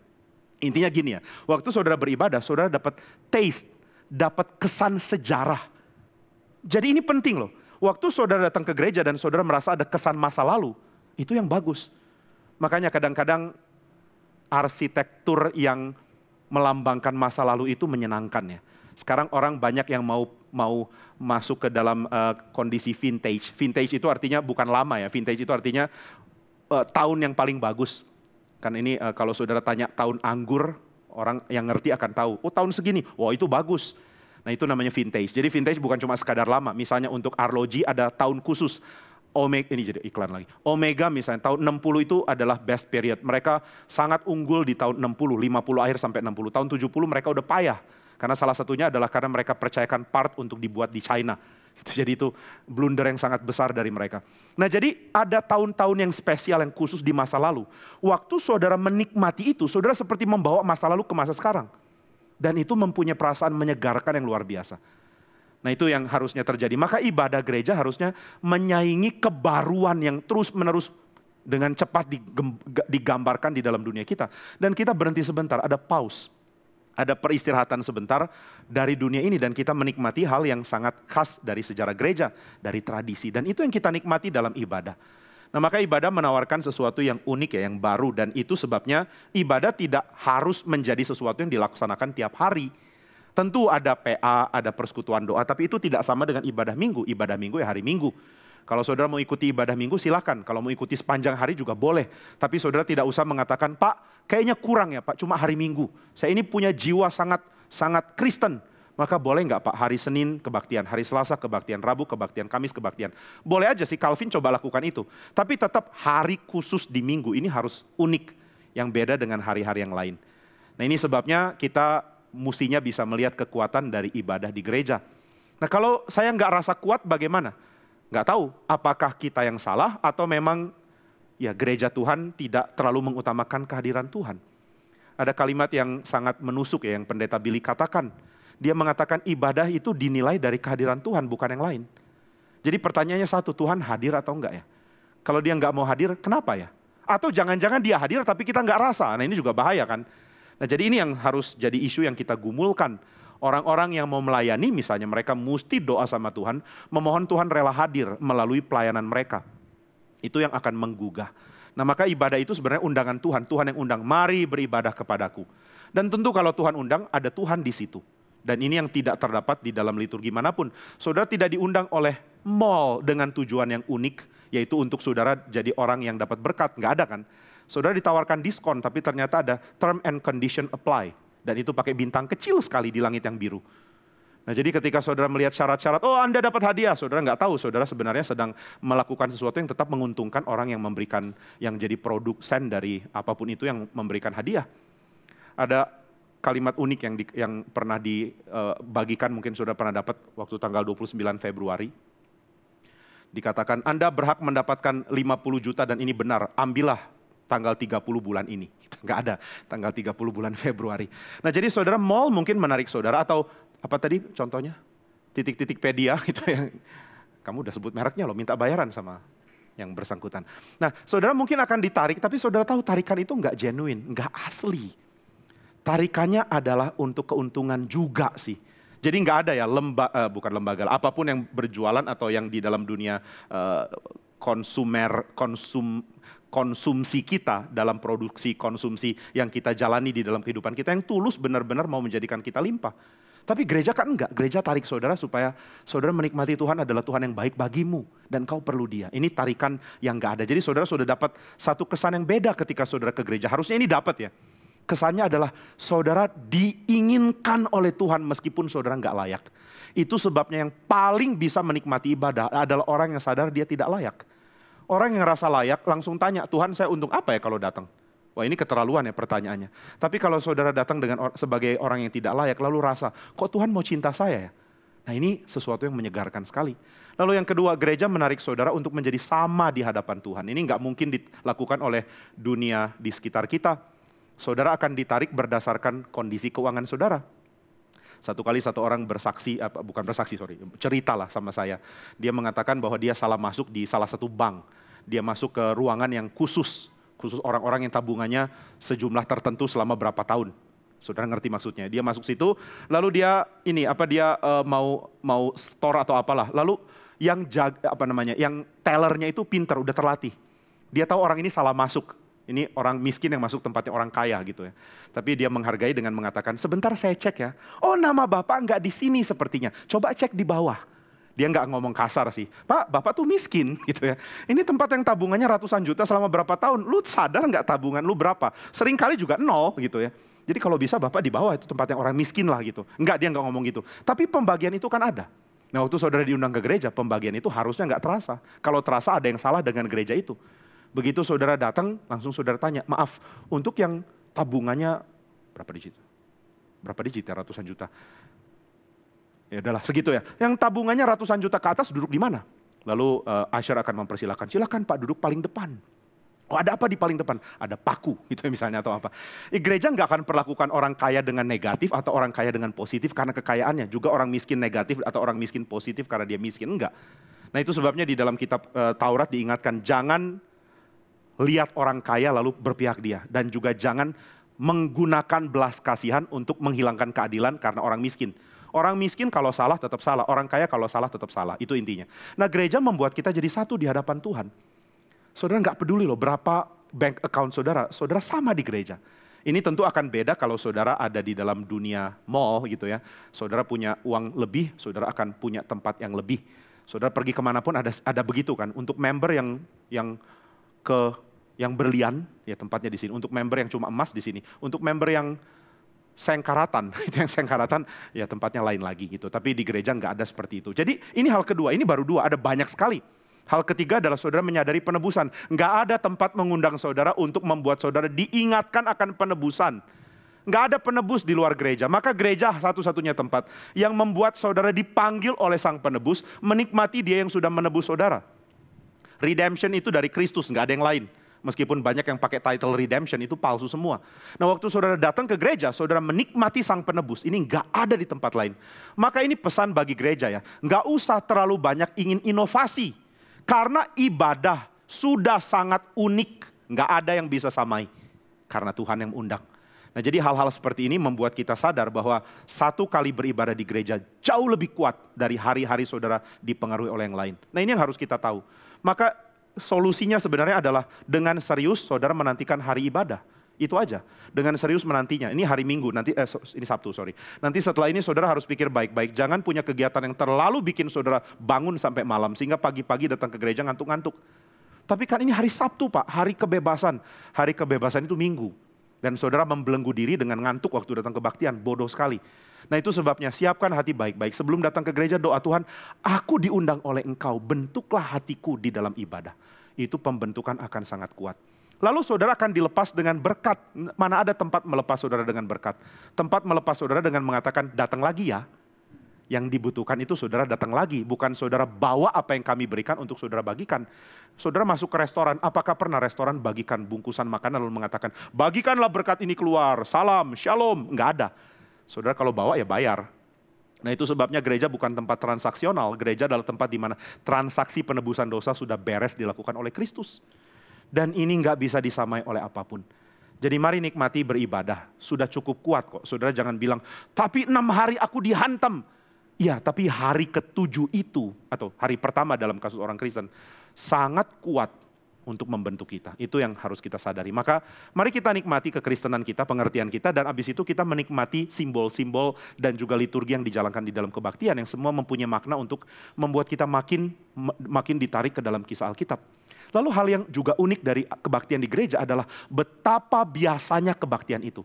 Intinya gini ya, waktu saudara beribadah, saudara dapat taste, dapat kesan sejarah. Jadi ini penting loh, waktu saudara datang ke gereja dan saudara merasa ada kesan masa lalu, itu yang bagus. Makanya kadang-kadang arsitektur yang melambangkan masa lalu itu menyenangkan ya. Sekarang orang banyak yang mau masuk ke dalam kondisi vintage. Vintage itu artinya bukan lama ya, vintage itu artinya tahun yang paling bagus. Kan ini kalau saudara tanya tahun anggur, orang yang ngerti akan tahu, oh tahun segini, wah itu bagus. Nah itu namanya vintage. Jadi vintage bukan cuma sekadar lama, misalnya untuk arloji ada tahun khusus. Omega, ini jadi iklan lagi. Omega misalnya tahun 60 itu adalah best period. Mereka sangat unggul di tahun 60, 50 akhir sampai 60. Tahun 70 mereka udah payah. Karena salah satunya adalah karena mereka percayakan part untuk dibuat di China. Jadi itu blunder yang sangat besar dari mereka. Nah jadi ada tahun-tahun yang spesial yang khusus di masa lalu. Waktu saudara menikmati itu, saudara seperti membawa masa lalu ke masa sekarang. Dan itu mempunyai perasaan menyegarkan yang luar biasa. Nah itu yang harusnya terjadi. Maka ibadah gereja harusnya menyaingi kebaruan yang terus-menerus dengan cepat digambarkan di dalam dunia kita. Dan kita berhenti sebentar, ada pause. Ada peristirahatan sebentar dari dunia ini dan kita menikmati hal yang sangat khas dari sejarah gereja, dari tradisi. Dan itu yang kita nikmati dalam ibadah. Nah maka ibadah menawarkan sesuatu yang unik ya, yang baru. Dan itu sebabnya ibadah tidak harus menjadi sesuatu yang dilaksanakan tiap hari. Tentu ada PA, ada persekutuan doa, tapi itu tidak sama dengan ibadah minggu. Ibadah minggu ya hari minggu. Kalau saudara mau ikuti ibadah minggu silakan. Kalau mau ikuti sepanjang hari juga boleh. Tapi saudara tidak usah mengatakan, Pak kayaknya kurang ya Pak, cuma hari minggu. Saya ini punya jiwa sangat Kristen. Maka boleh nggak Pak hari Senin kebaktian, hari Selasa kebaktian, Rabu kebaktian, Kamis kebaktian. Boleh aja sih, Calvin coba lakukan itu. Tapi tetap hari khusus di minggu ini harus unik. Yang beda dengan hari-hari yang lain. Nah ini sebabnya kita mestinya bisa melihat kekuatan dari ibadah di gereja. Nah kalau saya nggak rasa kuat bagaimana? Nggak tahu apakah kita yang salah atau memang ya gereja Tuhan tidak terlalu mengutamakan kehadiran Tuhan. Ada kalimat yang sangat menusuk ya yang pendeta Billy katakan. Dia mengatakan ibadah itu dinilai dari kehadiran Tuhan bukan yang lain. Jadi pertanyaannya satu, Tuhan hadir atau enggak ya? Kalau dia nggak mau hadir, kenapa ya? Atau jangan-jangan dia hadir tapi kita nggak rasa. Nah ini juga bahaya kan? Nah jadi ini yang harus jadi isu yang kita gumulkan. Orang-orang yang mau melayani misalnya mereka mesti doa sama Tuhan, memohon Tuhan rela hadir melalui pelayanan mereka. Itu yang akan menggugah. Nah maka ibadah itu sebenarnya undangan Tuhan. Tuhan yang undang, mari beribadah kepadaku. Dan tentu kalau Tuhan undang, ada Tuhan di situ. Dan ini yang tidak terdapat di dalam liturgi manapun. Saudara tidak diundang oleh mall dengan tujuan yang unik, yaitu untuk saudara jadi orang yang dapat berkat. Nggak ada kan? Saudara ditawarkan diskon, tapi ternyata ada term and condition apply. Dan itu pakai bintang kecil sekali di langit yang biru. Nah jadi ketika saudara melihat syarat-syarat, oh Anda dapat hadiah. Saudara nggak tahu, saudara sebenarnya sedang melakukan sesuatu yang tetap menguntungkan orang yang memberikan, yang jadi produsen dari apapun itu yang memberikan hadiah. Ada kalimat unik yang pernah dibagikan, mungkin sudah pernah dapat waktu tanggal 29 Februari. Dikatakan, Anda berhak mendapatkan 50 juta dan ini benar, ambillah tanggal 30 bulan ini. Nggak ada tanggal 30 bulan Februari. Nah jadi saudara, mall mungkin menarik saudara, atau apa tadi contohnya? Titik-titikpedia gitu ya. Kamu udah sebut mereknya loh, minta bayaran sama yang bersangkutan. Nah saudara mungkin akan ditarik, tapi saudara tahu tarikan itu nggak genuine, nggak asli. Tarikannya adalah untuk keuntungan juga sih. Jadi nggak ada ya bukan lembaga, apapun yang berjualan atau yang di dalam dunia konsumsi kita, dalam produksi konsumsi yang kita jalani di dalam kehidupan kita, yang tulus benar-benar mau menjadikan kita limpah. Tapi gereja kan enggak, gereja tarik saudara supaya saudara menikmati Tuhan adalah Tuhan yang baik bagimu dan kau perlu Dia. Ini tarikan yang enggak ada. Jadi saudara sudah dapat satu kesan yang beda ketika saudara ke gereja. Harusnya ini dapat ya. Kesannya adalah saudara diinginkan oleh Tuhan meskipun saudara enggak layak. Itu sebabnya yang paling bisa menikmati ibadah adalah orang yang sadar dia tidak layak. Orang yang rasa layak langsung tanya, Tuhan saya untung apa ya kalau datang? Wah ini keterlaluan ya pertanyaannya. Tapi kalau saudara datang sebagai orang yang tidak layak lalu rasa, kok Tuhan mau cinta saya ya? Nah ini sesuatu yang menyegarkan sekali. Lalu yang kedua, gereja menarik saudara untuk menjadi sama di hadapan Tuhan. Ini nggak mungkin dilakukan oleh dunia di sekitar kita. Saudara akan ditarik berdasarkan kondisi keuangan saudara. Satu kali satu orang ceritalah sama saya. Dia mengatakan bahwa dia salah masuk di salah satu bank. Dia masuk ke ruangan yang khusus orang-orang yang tabungannya sejumlah tertentu selama berapa tahun. Saudara ngerti maksudnya. Dia masuk situ, lalu dia mau store atau apalah. Lalu yang tellernya itu pintar, udah terlatih. Dia tahu orang ini salah masuk. Ini orang miskin yang masuk tempatnya orang kaya gitu ya. Tapi dia menghargai dengan mengatakan, sebentar saya cek ya. Oh nama Bapak nggak di sini sepertinya. Coba cek di bawah. Dia nggak ngomong kasar sih. Pak, Bapak tuh miskin gitu ya. Ini tempat yang tabungannya ratusan juta selama berapa tahun. Lu sadar nggak tabungan lu berapa? Sering kali juga nol gitu ya. Jadi kalau bisa Bapak di bawah itu tempat yang orang miskin lah gitu. Enggak, dia nggak ngomong gitu. Tapi pembagian itu kan ada. Nah waktu saudara diundang ke gereja, pembagian itu harusnya nggak terasa. Kalau terasa ada yang salah dengan gereja itu. Begitu saudara datang, langsung saudara tanya, maaf, untuk yang tabungannya berapa digit? Berapa digit ya, ratusan juta? Ya udahlah, segitu ya. Yang tabungannya ratusan juta ke atas duduk di mana? Lalu usher akan mempersilahkan, silakan Pak duduk paling depan. Oh ada apa di paling depan? Ada paku gitu misalnya atau apa. Gereja nggak akan perlakukan orang kaya dengan negatif atau orang kaya dengan positif karena kekayaannya. Juga orang miskin negatif atau orang miskin positif karena dia miskin, enggak. Nah itu sebabnya di dalam kitab Taurat diingatkan, jangan lihat orang kaya lalu berpihak dia. Dan juga jangan menggunakan belas kasihan untuk menghilangkan keadilan karena orang miskin. Orang miskin kalau salah tetap salah, orang kaya kalau salah tetap salah. Itu intinya. Nah gereja membuat kita jadi satu di hadapan Tuhan. Saudara nggak peduli loh berapa bank account saudara, saudara sama di gereja. Ini tentu akan beda kalau saudara ada di dalam dunia mall gitu ya. Saudara punya uang lebih, saudara akan punya tempat yang lebih. Saudara pergi kemanapun ada begitu kan. Untuk member yang berlian, ya tempatnya di sini. Untuk member yang cuma emas di sini. Untuk member yang sengkaratan, itu yang sengkaratan, ya tempatnya lain lagi gitu. Tapi di gereja nggak ada seperti itu. Jadi ini hal kedua, ini baru dua, ada banyak sekali. Hal ketiga adalah saudara menyadari penebusan. Nggak ada tempat mengundang saudara untuk membuat saudara diingatkan akan penebusan. Nggak ada penebus di luar gereja. Maka gereja satu-satunya tempat yang membuat saudara dipanggil oleh sang penebus, menikmati dia yang sudah menebus saudara. Redemption itu dari Kristus, nggak ada yang lain. Meskipun banyak yang pakai title redemption, itu palsu semua. Nah waktu saudara datang ke gereja, saudara menikmati sang penebus. Ini nggak ada di tempat lain. Maka ini pesan bagi gereja ya. Nggak usah terlalu banyak ingin inovasi. Karena ibadah sudah sangat unik. Nggak ada yang bisa samai. Karena Tuhan yang undang. Nah jadi hal-hal seperti ini membuat kita sadar bahwa satu kali beribadah di gereja jauh lebih kuat dari hari-hari saudara dipengaruhi oleh yang lain. Nah ini yang harus kita tahu. Maka solusinya sebenarnya adalah dengan serius saudara menantikan hari ibadah. Itu aja. Dengan serius menantinya. Ini hari Minggu, ini Sabtu, sorry. Nanti setelah ini saudara harus pikir baik-baik. Jangan punya kegiatan yang terlalu bikin saudara bangun sampai malam. Sehingga pagi-pagi datang ke gereja ngantuk-ngantuk. Tapi kan ini hari Sabtu Pak, hari kebebasan. Hari kebebasan itu Minggu. Dan saudara membelenggu diri dengan ngantuk waktu datang kebaktian. Bodoh sekali. Nah itu sebabnya siapkan hati baik-baik. Sebelum datang ke gereja doa Tuhan, aku diundang oleh Engkau, bentuklah hatiku di dalam ibadah. Itu pembentukan akan sangat kuat. Lalu saudara akan dilepas dengan berkat. Mana ada tempat melepas saudara dengan berkat? Tempat melepas saudara dengan mengatakan, datang lagi ya. Yang dibutuhkan itu saudara datang lagi. Bukan saudara bawa apa yang kami berikan untuk saudara bagikan. Saudara masuk ke restoran, apakah pernah restoran bagikan bungkusan makanan lalu mengatakan, bagikanlah berkat ini keluar, salam, shalom. Enggak ada. Saudara kalau bawa ya bayar. Nah itu sebabnya gereja bukan tempat transaksional. Gereja adalah tempat di mana transaksi penebusan dosa sudah beres dilakukan oleh Kristus. Dan ini nggak bisa disamai oleh apapun. Jadi mari nikmati beribadah. Sudah cukup kuat kok. Saudara jangan bilang, tapi 6 hari aku dihantam. Ya, tapi hari ke-7 itu, atau hari pertama dalam kasus orang Kristen, sangat kuat untuk membentuk kita. Itu yang harus kita sadari. Maka mari kita nikmati kekristenan kita, pengertian kita, dan abis itu kita menikmati simbol-simbol dan juga liturgi yang dijalankan di dalam kebaktian, yang semua mempunyai makna untuk membuat kita makin ditarik ke dalam kisah Alkitab. Lalu hal yang juga unik dari kebaktian di gereja adalah betapa biasanya kebaktian itu.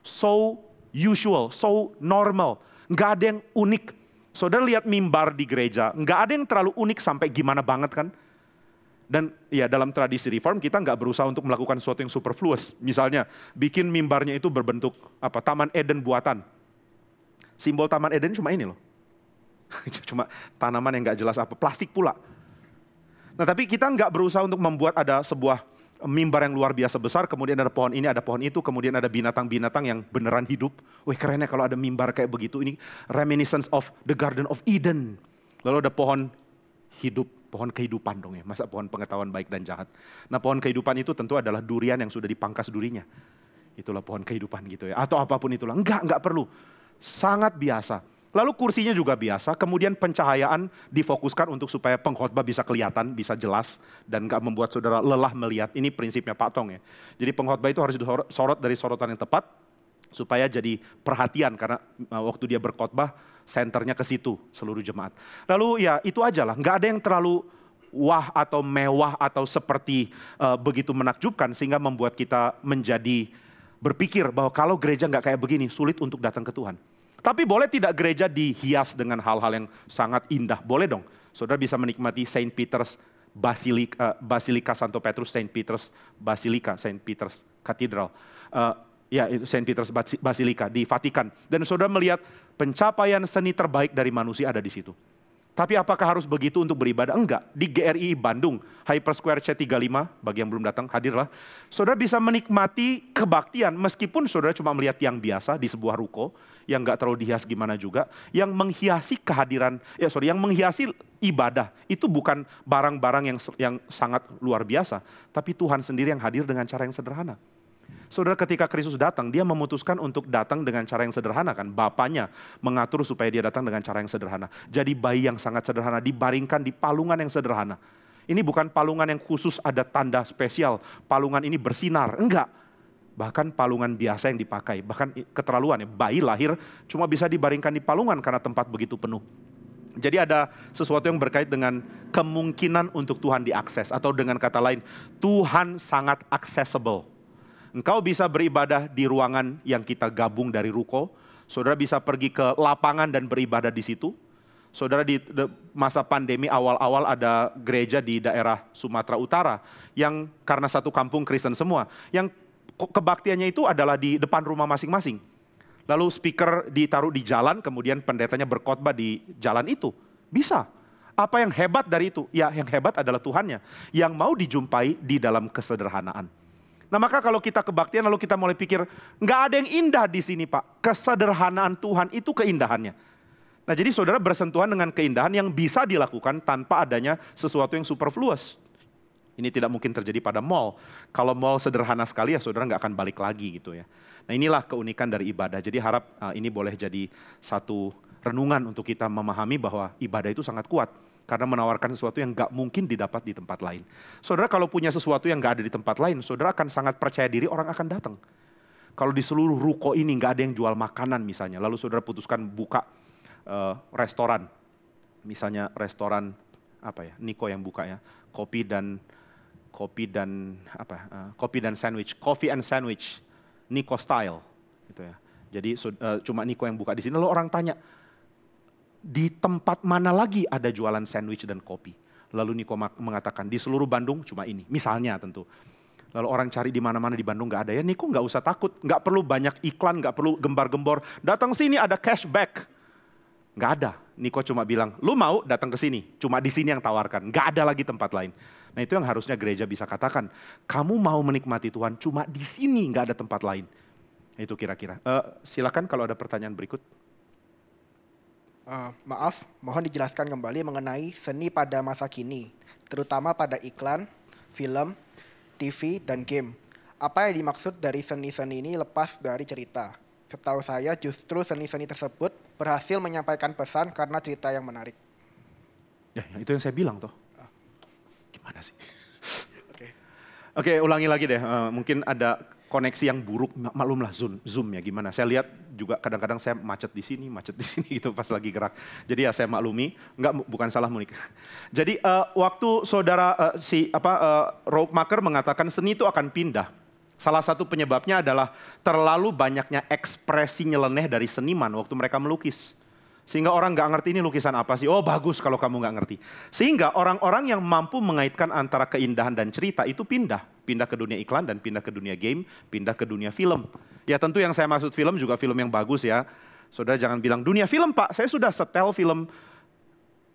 So usual, so normal. Nggak ada yang unik. Saudara lihat mimbar di gereja, nggak ada yang terlalu unik sampai gimana banget kan. Dan ya dalam tradisi reform kita nggak berusaha untuk melakukan sesuatu yang superfluous. Misalnya bikin mimbarnya itu berbentuk Taman Eden buatan. Simbol Taman Eden cuma ini loh. Cuma tanaman yang nggak jelas apa, plastik pula. Nah tapi kita nggak berusaha untuk membuat ada sebuah mimbar yang luar biasa besar, kemudian ada pohon ini, ada pohon itu, kemudian ada binatang-binatang yang beneran hidup. Wih kerennya kalau ada mimbar kayak begitu, ini reminiscence of the Garden of Eden. Lalu ada pohon hidup, pohon kehidupan dong ya, masa pohon pengetahuan baik dan jahat. Nah pohon kehidupan itu tentu adalah durian yang sudah dipangkas durinya. Itulah pohon kehidupan gitu ya, atau apapun itulah. Enggak perlu, sangat biasa. Lalu kursinya juga biasa, kemudian pencahayaan difokuskan untuk supaya pengkhotbah bisa kelihatan, bisa jelas, dan gak membuat saudara lelah melihat. Ini prinsipnya Pak Tong ya. Jadi pengkhotbah itu harus disorot dari sorotan yang tepat, supaya jadi perhatian, karena waktu dia berkhotbah, senternya ke situ, seluruh jemaat. Lalu ya itu aja lah, gak ada yang terlalu wah atau mewah atau seperti begitu menakjubkan, sehingga membuat kita menjadi berpikir bahwa kalau gereja gak kayak begini, sulit untuk datang ke Tuhan. Tapi boleh tidak gereja dihias dengan hal-hal yang sangat indah? Boleh dong. Saudara bisa menikmati Saint Peter's Basilica Santo Petrus, Saint Peter's Basilica, Saint Peter's Cathedral. Ya itu Saint Peter's Basilica di Vatikan. Dan saudara melihat pencapaian seni terbaik dari manusia ada di situ. Tapi apakah harus begitu untuk beribadah? Enggak. Di GRI Bandung, Hyper Square C35, bagi yang belum datang, hadirlah. Saudara bisa menikmati kebaktian, meskipun saudara cuma melihat yang biasa di sebuah ruko, yang enggak terlalu dihias gimana juga, yang menghiasi kehadiran, yang menghiasi ibadah, itu bukan barang-barang yang sangat luar biasa, tapi Tuhan sendiri yang hadir dengan cara yang sederhana. Saudara ketika Kristus datang, dia memutuskan untuk datang dengan cara yang sederhana kan. Bapaknya mengatur supaya dia datang dengan cara yang sederhana. Jadi bayi yang sangat sederhana dibaringkan di palungan yang sederhana. Ini bukan palungan yang khusus ada tanda spesial. Palungan ini bersinar, enggak. Bahkan palungan biasa yang dipakai, bahkan keterlaluan ya. Bayi lahir cuma bisa dibaringkan di palungan karena tempat begitu penuh. Jadi ada sesuatu yang berkait dengan kemungkinan untuk Tuhan diakses. Atau dengan kata lain, Tuhan sangat accessible. Engkau bisa beribadah di ruangan yang kita gabung dari ruko. Saudara bisa pergi ke lapangan dan beribadah di situ. Saudara di masa pandemi awal-awal ada gereja di daerah Sumatera Utara. Yang karena satu kampung Kristen semua. Yang kebaktiannya itu adalah di depan rumah masing-masing. Lalu speaker ditaruh di jalan, kemudian pendetanya berkhotbah di jalan itu. Bisa. Apa yang hebat dari itu? Ya yang hebat adalah Tuhannya. Yang mau dijumpai di dalam kesederhanaan. Nah maka kalau kita kebaktian lalu kita mulai pikir, nggak ada yang indah di sini Pak. Kesederhanaan Tuhan itu keindahannya. Nah jadi saudara bersentuhan dengan keindahan yang bisa dilakukan tanpa adanya sesuatu yang superfluous. Ini tidak mungkin terjadi pada mall. Kalau mall sederhana sekali ya saudara nggak akan balik lagi gitu ya. Nah inilah keunikan dari ibadah. Jadi harap ini boleh jadi satu renungan untuk kita memahami bahwa ibadah itu sangat kuat. Karena menawarkan sesuatu yang gak mungkin didapat di tempat lain. Saudara kalau punya sesuatu yang gak ada di tempat lain, saudara akan sangat percaya diri orang akan datang. Kalau di seluruh ruko ini gak ada yang jual makanan misalnya, lalu saudara putuskan buka restoran. Misalnya restoran Niko yang buka ya, kopi dan sandwich, coffee and sandwich, Niko style gitu ya. Jadi cuma Niko yang buka di sini, lalu orang tanya, di tempat mana lagi ada jualan sandwich dan kopi? Lalu Niko mengatakan, di seluruh Bandung cuma ini. Misalnya tentu. Lalu orang cari di mana-mana di Bandung nggak ada. Ya Niko nggak usah takut, nggak perlu banyak iklan, nggak perlu gembar-gembor. Datang sini ada cashback. Nggak ada. Niko cuma bilang, lu mau datang ke sini, cuma di sini yang tawarkan. Nggak ada lagi tempat lain. Nah itu yang harusnya gereja bisa katakan. Kamu mau menikmati Tuhan, cuma di sini nggak ada tempat lain. Itu kira-kira. Silakan kalau ada pertanyaan berikut. Maaf, mohon dijelaskan kembali mengenai seni pada masa kini, terutama pada iklan, film, TV, dan game. Apa yang dimaksud dari seni-seni ini lepas dari cerita? Setahu saya justru seni-seni tersebut berhasil menyampaikan pesan karena cerita yang menarik. Ya, itu yang saya bilang toh. Gimana sih? Oke. Oke, ulangi lagi deh. Mungkin ada koneksi yang buruk, maklumlah Zoom ya gimana. Saya lihat juga kadang-kadang saya macet di sini gitu pas lagi gerak. Jadi ya saya maklumi, bukan salah Monica. Jadi waktu saudara Roukmaker mengatakan seni itu akan pindah. Salah satu penyebabnya adalah terlalu banyaknya ekspresi nyeleneh dari seniman waktu mereka melukis. Sehingga orang nggak ngerti ini lukisan apa sih. Oh bagus kalau kamu nggak ngerti. Sehingga orang-orang yang mampu mengaitkan antara keindahan dan cerita itu pindah. Pindah ke dunia iklan dan pindah ke dunia game, pindah ke dunia film. Ya tentu yang saya maksud film juga film yang bagus ya. Saudara jangan bilang dunia film Pak, saya sudah setel film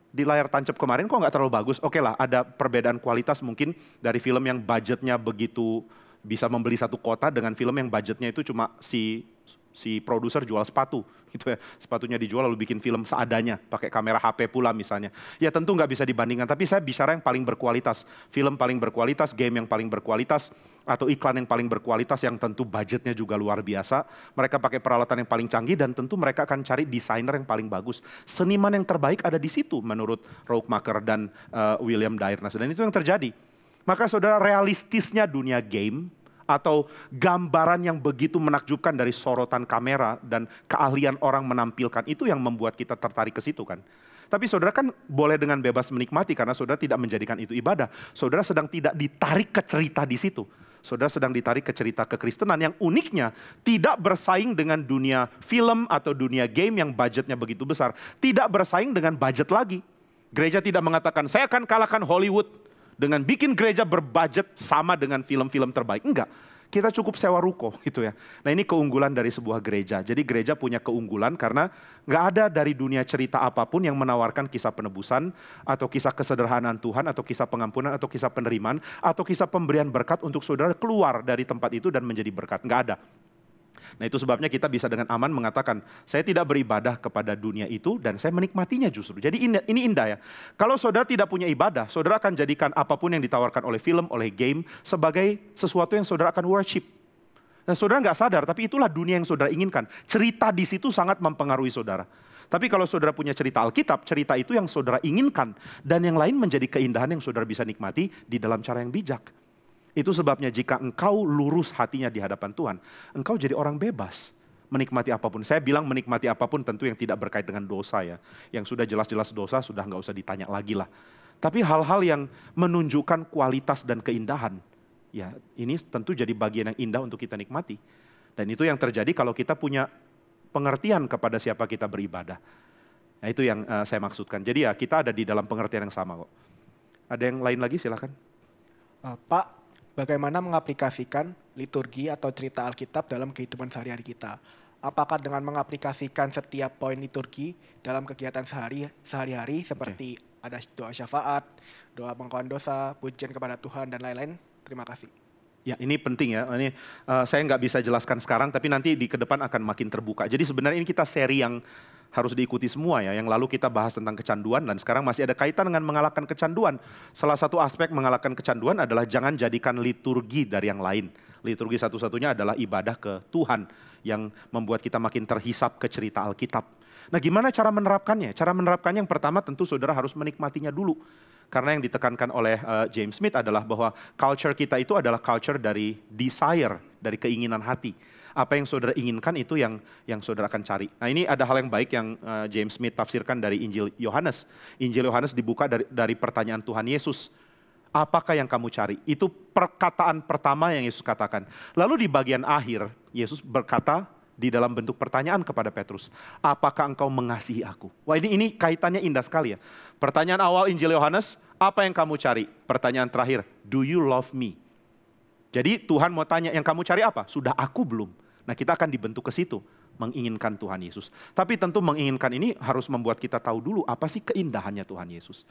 di layar tancap kemarin kok nggak terlalu bagus. Oke lah ada perbedaan kualitas mungkin dari film yang budgetnya begitu bisa membeli satu kota dengan film yang budgetnya itu cuma si produser jual sepatu gitu ya, sepatunya dijual lalu bikin film seadanya pakai kamera HP pula misalnya. Ya tentu nggak bisa dibandingkan, tapi saya bicara yang paling berkualitas, film paling berkualitas, game yang paling berkualitas, atau iklan yang paling berkualitas yang tentu budgetnya juga luar biasa. Mereka pakai peralatan yang paling canggih dan tentu mereka akan cari desainer yang paling bagus. Seniman yang terbaik ada di situ menurut Roukmaker dan William Dairnas, dan itu yang terjadi. Maka saudara, realistisnya dunia game atau gambaran yang begitu menakjubkan dari sorotan kamera dan keahlian orang menampilkan itu yang membuat kita tertarik ke situ kan. Tapi saudara kan boleh dengan bebas menikmati karena saudara tidak menjadikan itu ibadah. Saudara sedang tidak ditarik ke cerita di situ. Saudara sedang ditarik ke cerita kekristenan yang uniknya tidak bersaing dengan dunia film atau dunia game yang budgetnya begitu besar. Tidak bersaing dengan budget lagi. Gereja tidak mengatakan saya akan kalahkan Hollywood dengan bikin gereja berbudget sama dengan film-film terbaik. Enggak, kita cukup sewa ruko gitu ya. Nah ini keunggulan dari sebuah gereja. Jadi gereja punya keunggulan karena nggak ada dari dunia cerita apapun yang menawarkan kisah penebusan, atau kisah kesederhanaan Tuhan, atau kisah pengampunan, atau kisah penerimaan, atau kisah pemberian berkat untuk saudara keluar dari tempat itu dan menjadi berkat. Nggak ada. Nah itu sebabnya kita bisa dengan aman mengatakan, saya tidak beribadah kepada dunia itu dan saya menikmatinya justru. Jadi ini indah ya. Kalau saudara tidak punya ibadah, saudara akan jadikan apapun yang ditawarkan oleh film, oleh game, sebagai sesuatu yang saudara akan worship. Dan saudara nggak sadar, tapi itulah dunia yang saudara inginkan. Cerita di situ sangat mempengaruhi saudara. Tapi kalau saudara punya cerita Alkitab, cerita itu yang saudara inginkan. Dan yang lain menjadi keindahan yang saudara bisa nikmati di dalam cara yang bijak. Itu sebabnya jika engkau lurus hatinya di hadapan Tuhan, engkau jadi orang bebas menikmati apapun. Saya bilang menikmati apapun tentu yang tidak berkait dengan dosa ya. Yang sudah jelas-jelas dosa sudah nggak usah ditanya lagi lah. Tapi hal-hal yang menunjukkan kualitas dan keindahan, ya ini tentu jadi bagian yang indah untuk kita nikmati. Dan itu yang terjadi kalau kita punya pengertian kepada siapa kita beribadah. Nah itu yang saya maksudkan. Jadi ya kita ada di dalam pengertian yang sama kok. Ada yang lain lagi silakan. Pak, bagaimana mengaplikasikan liturgi atau cerita Alkitab dalam kehidupan sehari-hari kita? Apakah dengan mengaplikasikan setiap poin liturgi dalam kegiatan sehari-hari seperti ada doa syafaat, doa pengakuan dosa, pujian kepada Tuhan, dan lain-lain? Terima kasih. Ya ini penting ya, ini saya nggak bisa jelaskan sekarang tapi nanti di ke depan akan makin terbuka. Jadi sebenarnya ini kita seri yang harus diikuti semua ya. Yang lalu kita bahas tentang kecanduan dan sekarang masih ada kaitan dengan mengalahkan kecanduan. Salah satu aspek mengalahkan kecanduan adalah jangan jadikan liturgi dari yang lain. Liturgi satu-satunya adalah ibadah ke Tuhan yang membuat kita makin terhisap ke cerita Alkitab. Nah gimana cara menerapkannya? Cara menerapkannya yang pertama tentu saudara harus menikmatinya dulu. Karena yang ditekankan oleh James Smith adalah bahwa culture kita itu adalah culture dari desire, dari keinginan hati. Apa yang saudara inginkan itu yang saudara akan cari. Nah ini ada hal yang baik yang James Smith tafsirkan dari Injil Yohanes. Injil Yohanes dibuka dari pertanyaan Tuhan Yesus. Apakah yang kamu cari? Itu perkataan pertama yang Yesus katakan. Lalu di bagian akhir, Yesus berkata di dalam bentuk pertanyaan kepada Petrus. Apakah engkau mengasihi aku? Wah ini kaitannya indah sekali ya. Pertanyaan awal Injil Yohanes, apa yang kamu cari? Pertanyaan terakhir, do you love me? Jadi Tuhan mau tanya, yang kamu cari apa? Sudah aku belum? Nah, kita akan dibentuk ke situ, menginginkan Tuhan Yesus. Tapi tentu menginginkan ini harus membuat kita tahu dulu apa sih keindahannya Tuhan Yesus.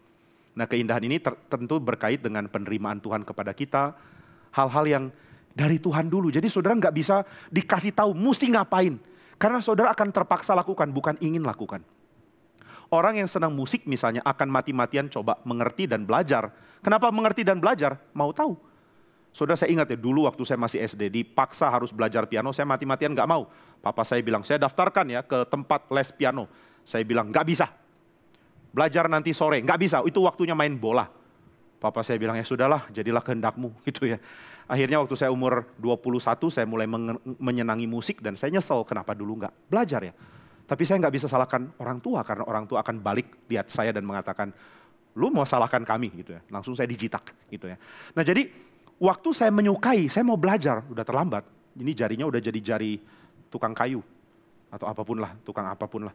Nah, keindahan ini tentu berkait dengan penerimaan Tuhan kepada kita, hal-hal yang dari Tuhan dulu. Jadi saudara nggak bisa dikasih tahu mesti ngapain. Karena saudara akan terpaksa lakukan, bukan ingin lakukan. Orang yang senang musik misalnya akan mati-matian coba mengerti dan belajar. Kenapa mengerti dan belajar? Mau tahu. Saudara, saya ingat ya, dulu waktu saya masih SD, dipaksa harus belajar piano, saya mati-matian nggak mau. Papa saya bilang, saya daftarkan ya ke tempat les piano. Saya bilang, nggak bisa. Belajar nanti sore, nggak bisa, itu waktunya main bola. Papa saya bilang, ya sudahlah, jadilah kehendakmu, gitu ya. Akhirnya waktu saya umur 21, saya mulai menyenangi musik, dan saya nyesel kenapa dulu nggak belajar ya. Tapi saya nggak bisa salahkan orang tua, karena orang tua akan balik lihat saya dan mengatakan, lu mau salahkan kami, gitu ya. Langsung saya dijitak, gitu ya. Nah jadi, waktu saya menyukai, saya mau belajar, udah terlambat. Ini jarinya udah jadi jari tukang kayu. Atau apapun lah, tukang apapun lah.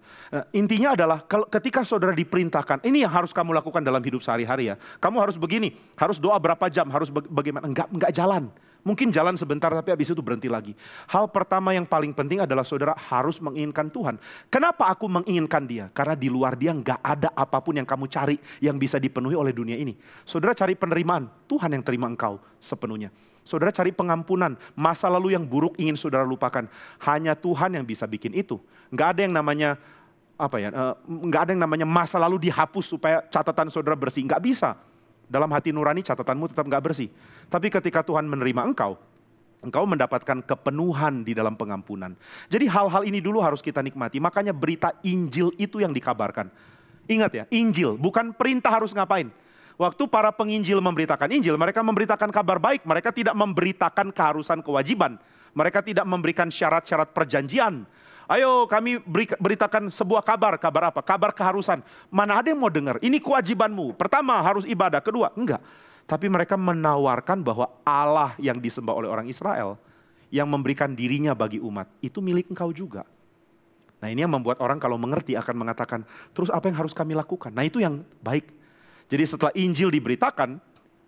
Intinya adalah ketika saudara diperintahkan, ini yang harus kamu lakukan dalam hidup sehari-hari ya. Kamu harus begini, harus doa berapa jam, harus bagaimana. Enggak jalan. Mungkin jalan sebentar tapi habis itu berhenti lagi. Hal pertama yang paling penting adalah saudara harus menginginkan Tuhan. Kenapa aku menginginkan dia? Karena di luar dia enggak ada apapun yang kamu cari yang bisa dipenuhi oleh dunia ini. Saudara cari penerimaan, Tuhan yang terima engkau sepenuhnya. Saudara cari pengampunan, masa lalu yang buruk ingin saudara lupakan. Hanya Tuhan yang bisa bikin itu. Enggak ada yang namanya enggak ada yang namanya masa lalu dihapus supaya catatan saudara bersih. Enggak bisa. Dalam hati nurani catatanmu tetap enggak bersih. Tapi ketika Tuhan menerima engkau mendapatkan kepenuhan di dalam pengampunan. Jadi hal-hal ini dulu harus kita nikmati. Makanya berita Injil itu yang dikabarkan. Ingat ya, Injil bukan perintah harus ngapain. Waktu para penginjil memberitakan Injil, mereka memberitakan kabar baik. Mereka tidak memberitakan keharusan kewajiban. Mereka tidak memberikan syarat-syarat perjanjian. Ayo kami beritakan sebuah kabar. Kabar apa? Kabar keharusan. Mana ada yang mau dengar? Ini kewajibanmu. Pertama harus ibadah. Kedua, enggak. Tapi mereka menawarkan bahwa Allah yang disembah oleh orang Israel, yang memberikan dirinya bagi umat, itu milik engkau juga. Nah ini yang membuat orang kalau mengerti akan mengatakan, terus apa yang harus kami lakukan? Nah itu yang baik. Jadi setelah Injil diberitakan,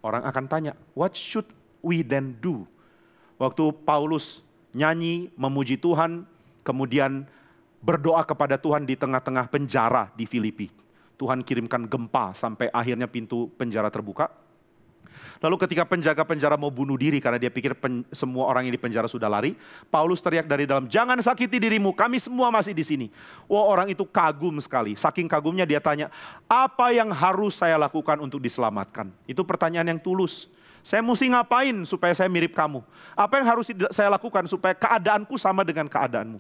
orang akan tanya, what should we then do? Waktu Paulus nyanyi, memuji Tuhan, kemudian berdoa kepada Tuhan di tengah-tengah penjara di Filipi. Tuhan kirimkan gempa sampai akhirnya pintu penjara terbuka. Lalu ketika penjaga penjara mau bunuh diri karena dia pikir semua orang yang di penjara sudah lari, Paulus teriak dari dalam, jangan sakiti dirimu, kami semua masih di sini. Wah, orang itu kagum sekali. Saking kagumnya dia tanya, apa yang harus saya lakukan untuk diselamatkan? Itu pertanyaan yang tulus. Saya mesti ngapain supaya saya mirip kamu? Apa yang harus saya lakukan supaya keadaanku sama dengan keadaanmu?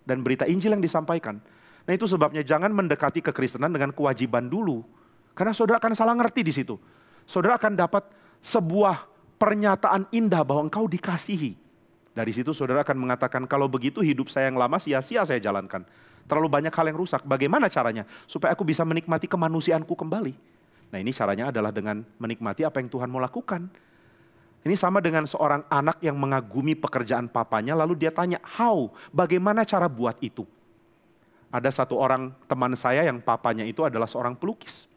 Dan berita Injil yang disampaikan. Nah itu sebabnya jangan mendekati kekristenan dengan kewajiban dulu. Karena saudara akan salah ngerti di situ. Saudara akan dapat sebuah pernyataan indah bahwa engkau dikasihi. Dari situ saudara akan mengatakan, kalau begitu hidup saya yang lama sia-sia saya jalankan. Terlalu banyak hal yang rusak. Bagaimana caranya? Supaya aku bisa menikmati kemanusiaanku kembali. Nah ini caranya adalah dengan menikmati apa yang Tuhan mau lakukan. Ini sama dengan seorang anak yang mengagumi pekerjaan papanya, lalu dia tanya, how? Bagaimana cara buat itu? Ada satu orang teman saya yang papanya itu adalah seorang pelukis.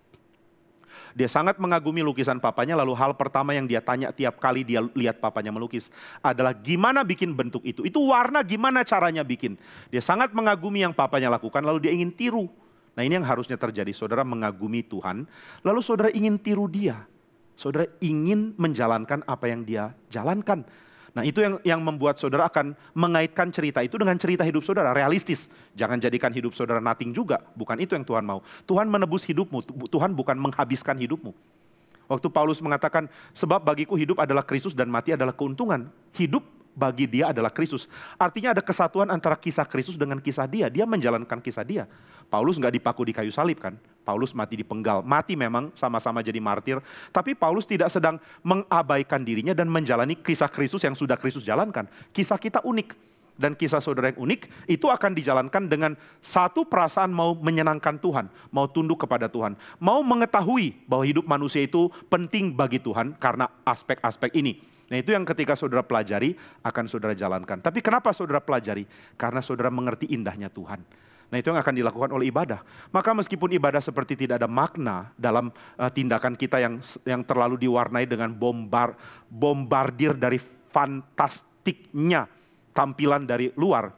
Dia sangat mengagumi lukisan papanya, lalu hal pertama yang dia tanya tiap kali dia lihat papanya melukis adalah gimana bikin bentuk itu. Itu warna gimana caranya bikin. Dia sangat mengagumi yang papanya lakukan, lalu dia ingin tiru. Nah ini yang harusnya terjadi, saudara mengagumi Tuhan, lalu saudara ingin tiru dia. Saudara ingin menjalankan apa yang dia jalankan. Nah itu yang membuat saudara akan mengaitkan cerita itu dengan cerita hidup saudara, realistis. Jangan jadikan hidup saudara nothing juga, bukan itu yang Tuhan mau. Tuhan menebus hidupmu, Tuhan bukan menghabiskan hidupmu. Waktu Paulus mengatakan, sebab bagiku hidup adalah Kristus dan mati adalah keuntungan. Hidup bagi dia adalah Kristus. Artinya ada kesatuan antara kisah Kristus dengan kisah dia. Dia menjalankan kisah dia. Paulus nggak dipaku di kayu salib kan. Paulus mati di penggal. Mati memang sama-sama jadi martir. Tapi Paulus tidak sedang mengabaikan dirinya dan menjalani kisah Kristus yang sudah Kristus jalankan. Kisah kita unik. Dan kisah saudara yang unik itu akan dijalankan dengan satu perasaan mau menyenangkan Tuhan. Mau tunduk kepada Tuhan. Mau mengetahui bahwa hidup manusia itu penting bagi Tuhan karena aspek-aspek ini. Nah itu yang ketika saudara pelajari akan saudara jalankan. Tapi kenapa saudara pelajari? Karena saudara mengerti indahnya Tuhan. Nah itu yang akan dilakukan oleh ibadah. Maka meskipun ibadah seperti tidak ada makna dalam tindakan kita yang terlalu diwarnai dengan bombardir dari fantastiknya tampilan dari luar,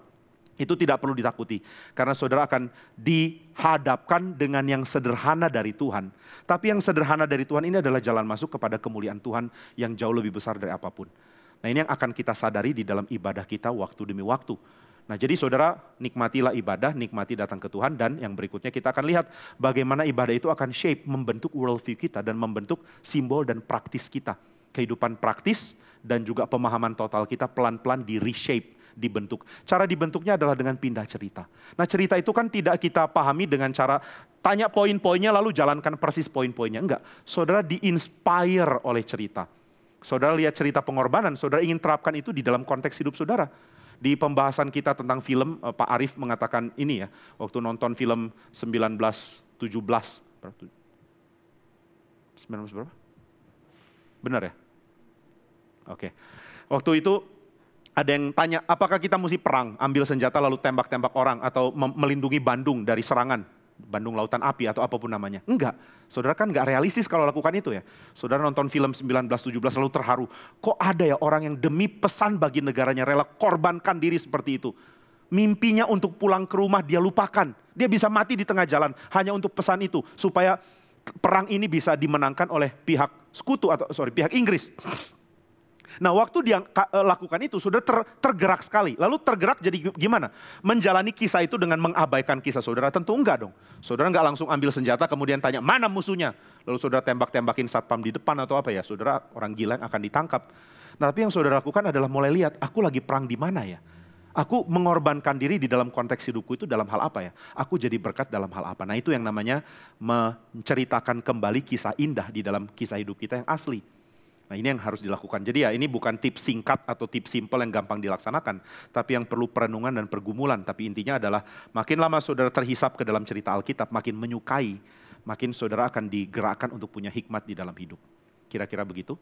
itu tidak perlu ditakuti. Karena saudara akan dihadapkan dengan yang sederhana dari Tuhan. Tapi yang sederhana dari Tuhan ini adalah jalan masuk kepada kemuliaan Tuhan yang jauh lebih besar dari apapun. Nah, ini yang akan kita sadari di dalam ibadah kita waktu demi waktu. Nah, jadi saudara, nikmatilah ibadah, nikmati datang ke Tuhan, dan yang berikutnya kita akan lihat bagaimana ibadah itu akan shape, membentuk worldview kita dan membentuk simbol dan praktis kita. Kehidupan praktis dan juga pemahaman total kita pelan-pelan di reshape, dibentuk. Cara dibentuknya adalah dengan pindah cerita. Nah, cerita itu kan tidak kita pahami dengan cara tanya poin-poinnya lalu jalankan persis poin-poinnya. Enggak, saudara di-inspire oleh cerita. Saudara lihat cerita pengorbanan, saudara ingin terapkan itu di dalam konteks hidup saudara. Di pembahasan kita tentang film, Pak Arief mengatakan ini ya, waktu nonton film 1917. 19 berapa? Benar ya? Oke. Waktu itu ada yang tanya, apakah kita mesti perang, ambil senjata lalu tembak-tembak orang, atau melindungi Bandung dari serangan, Bandung Lautan Api atau apapun namanya. Enggak, saudara kan enggak realistis kalau lakukan itu ya. Saudara nonton film 1917 lalu terharu, kok ada ya orang yang demi pesan bagi negaranya rela korbankan diri seperti itu. Mimpinya untuk pulang ke rumah dia lupakan, dia bisa mati di tengah jalan hanya untuk pesan itu, supaya perang ini bisa dimenangkan oleh pihak sekutu atau pihak Inggris. Nah, waktu dia lakukan itu sudah tergerak sekali. Lalu tergerak jadi gimana? Menjalani kisah itu dengan mengabaikan kisah saudara? Tentu enggak dong. Saudara enggak langsung ambil senjata kemudian tanya, mana musuhnya? Lalu saudara tembak-tembakin satpam di depan atau apa ya? Saudara orang gila yang akan ditangkap. Nah, tapi yang saudara lakukan adalah mulai lihat, aku lagi perang di mana ya? Aku mengorbankan diri di dalam konteks hidupku itu dalam hal apa ya? Aku jadi berkat dalam hal apa? Nah, itu yang namanya menceritakan kembali kisah indah di dalam kisah hidup kita yang asli. Nah, ini yang harus dilakukan. Jadi ya ini bukan tips singkat atau tips simpel yang gampang dilaksanakan. Tapi yang perlu perenungan dan pergumulan. Tapi intinya adalah makin lama saudara terhisap ke dalam cerita Alkitab, makin menyukai, makin saudara akan digerakkan untuk punya hikmat di dalam hidup. Kira-kira begitu?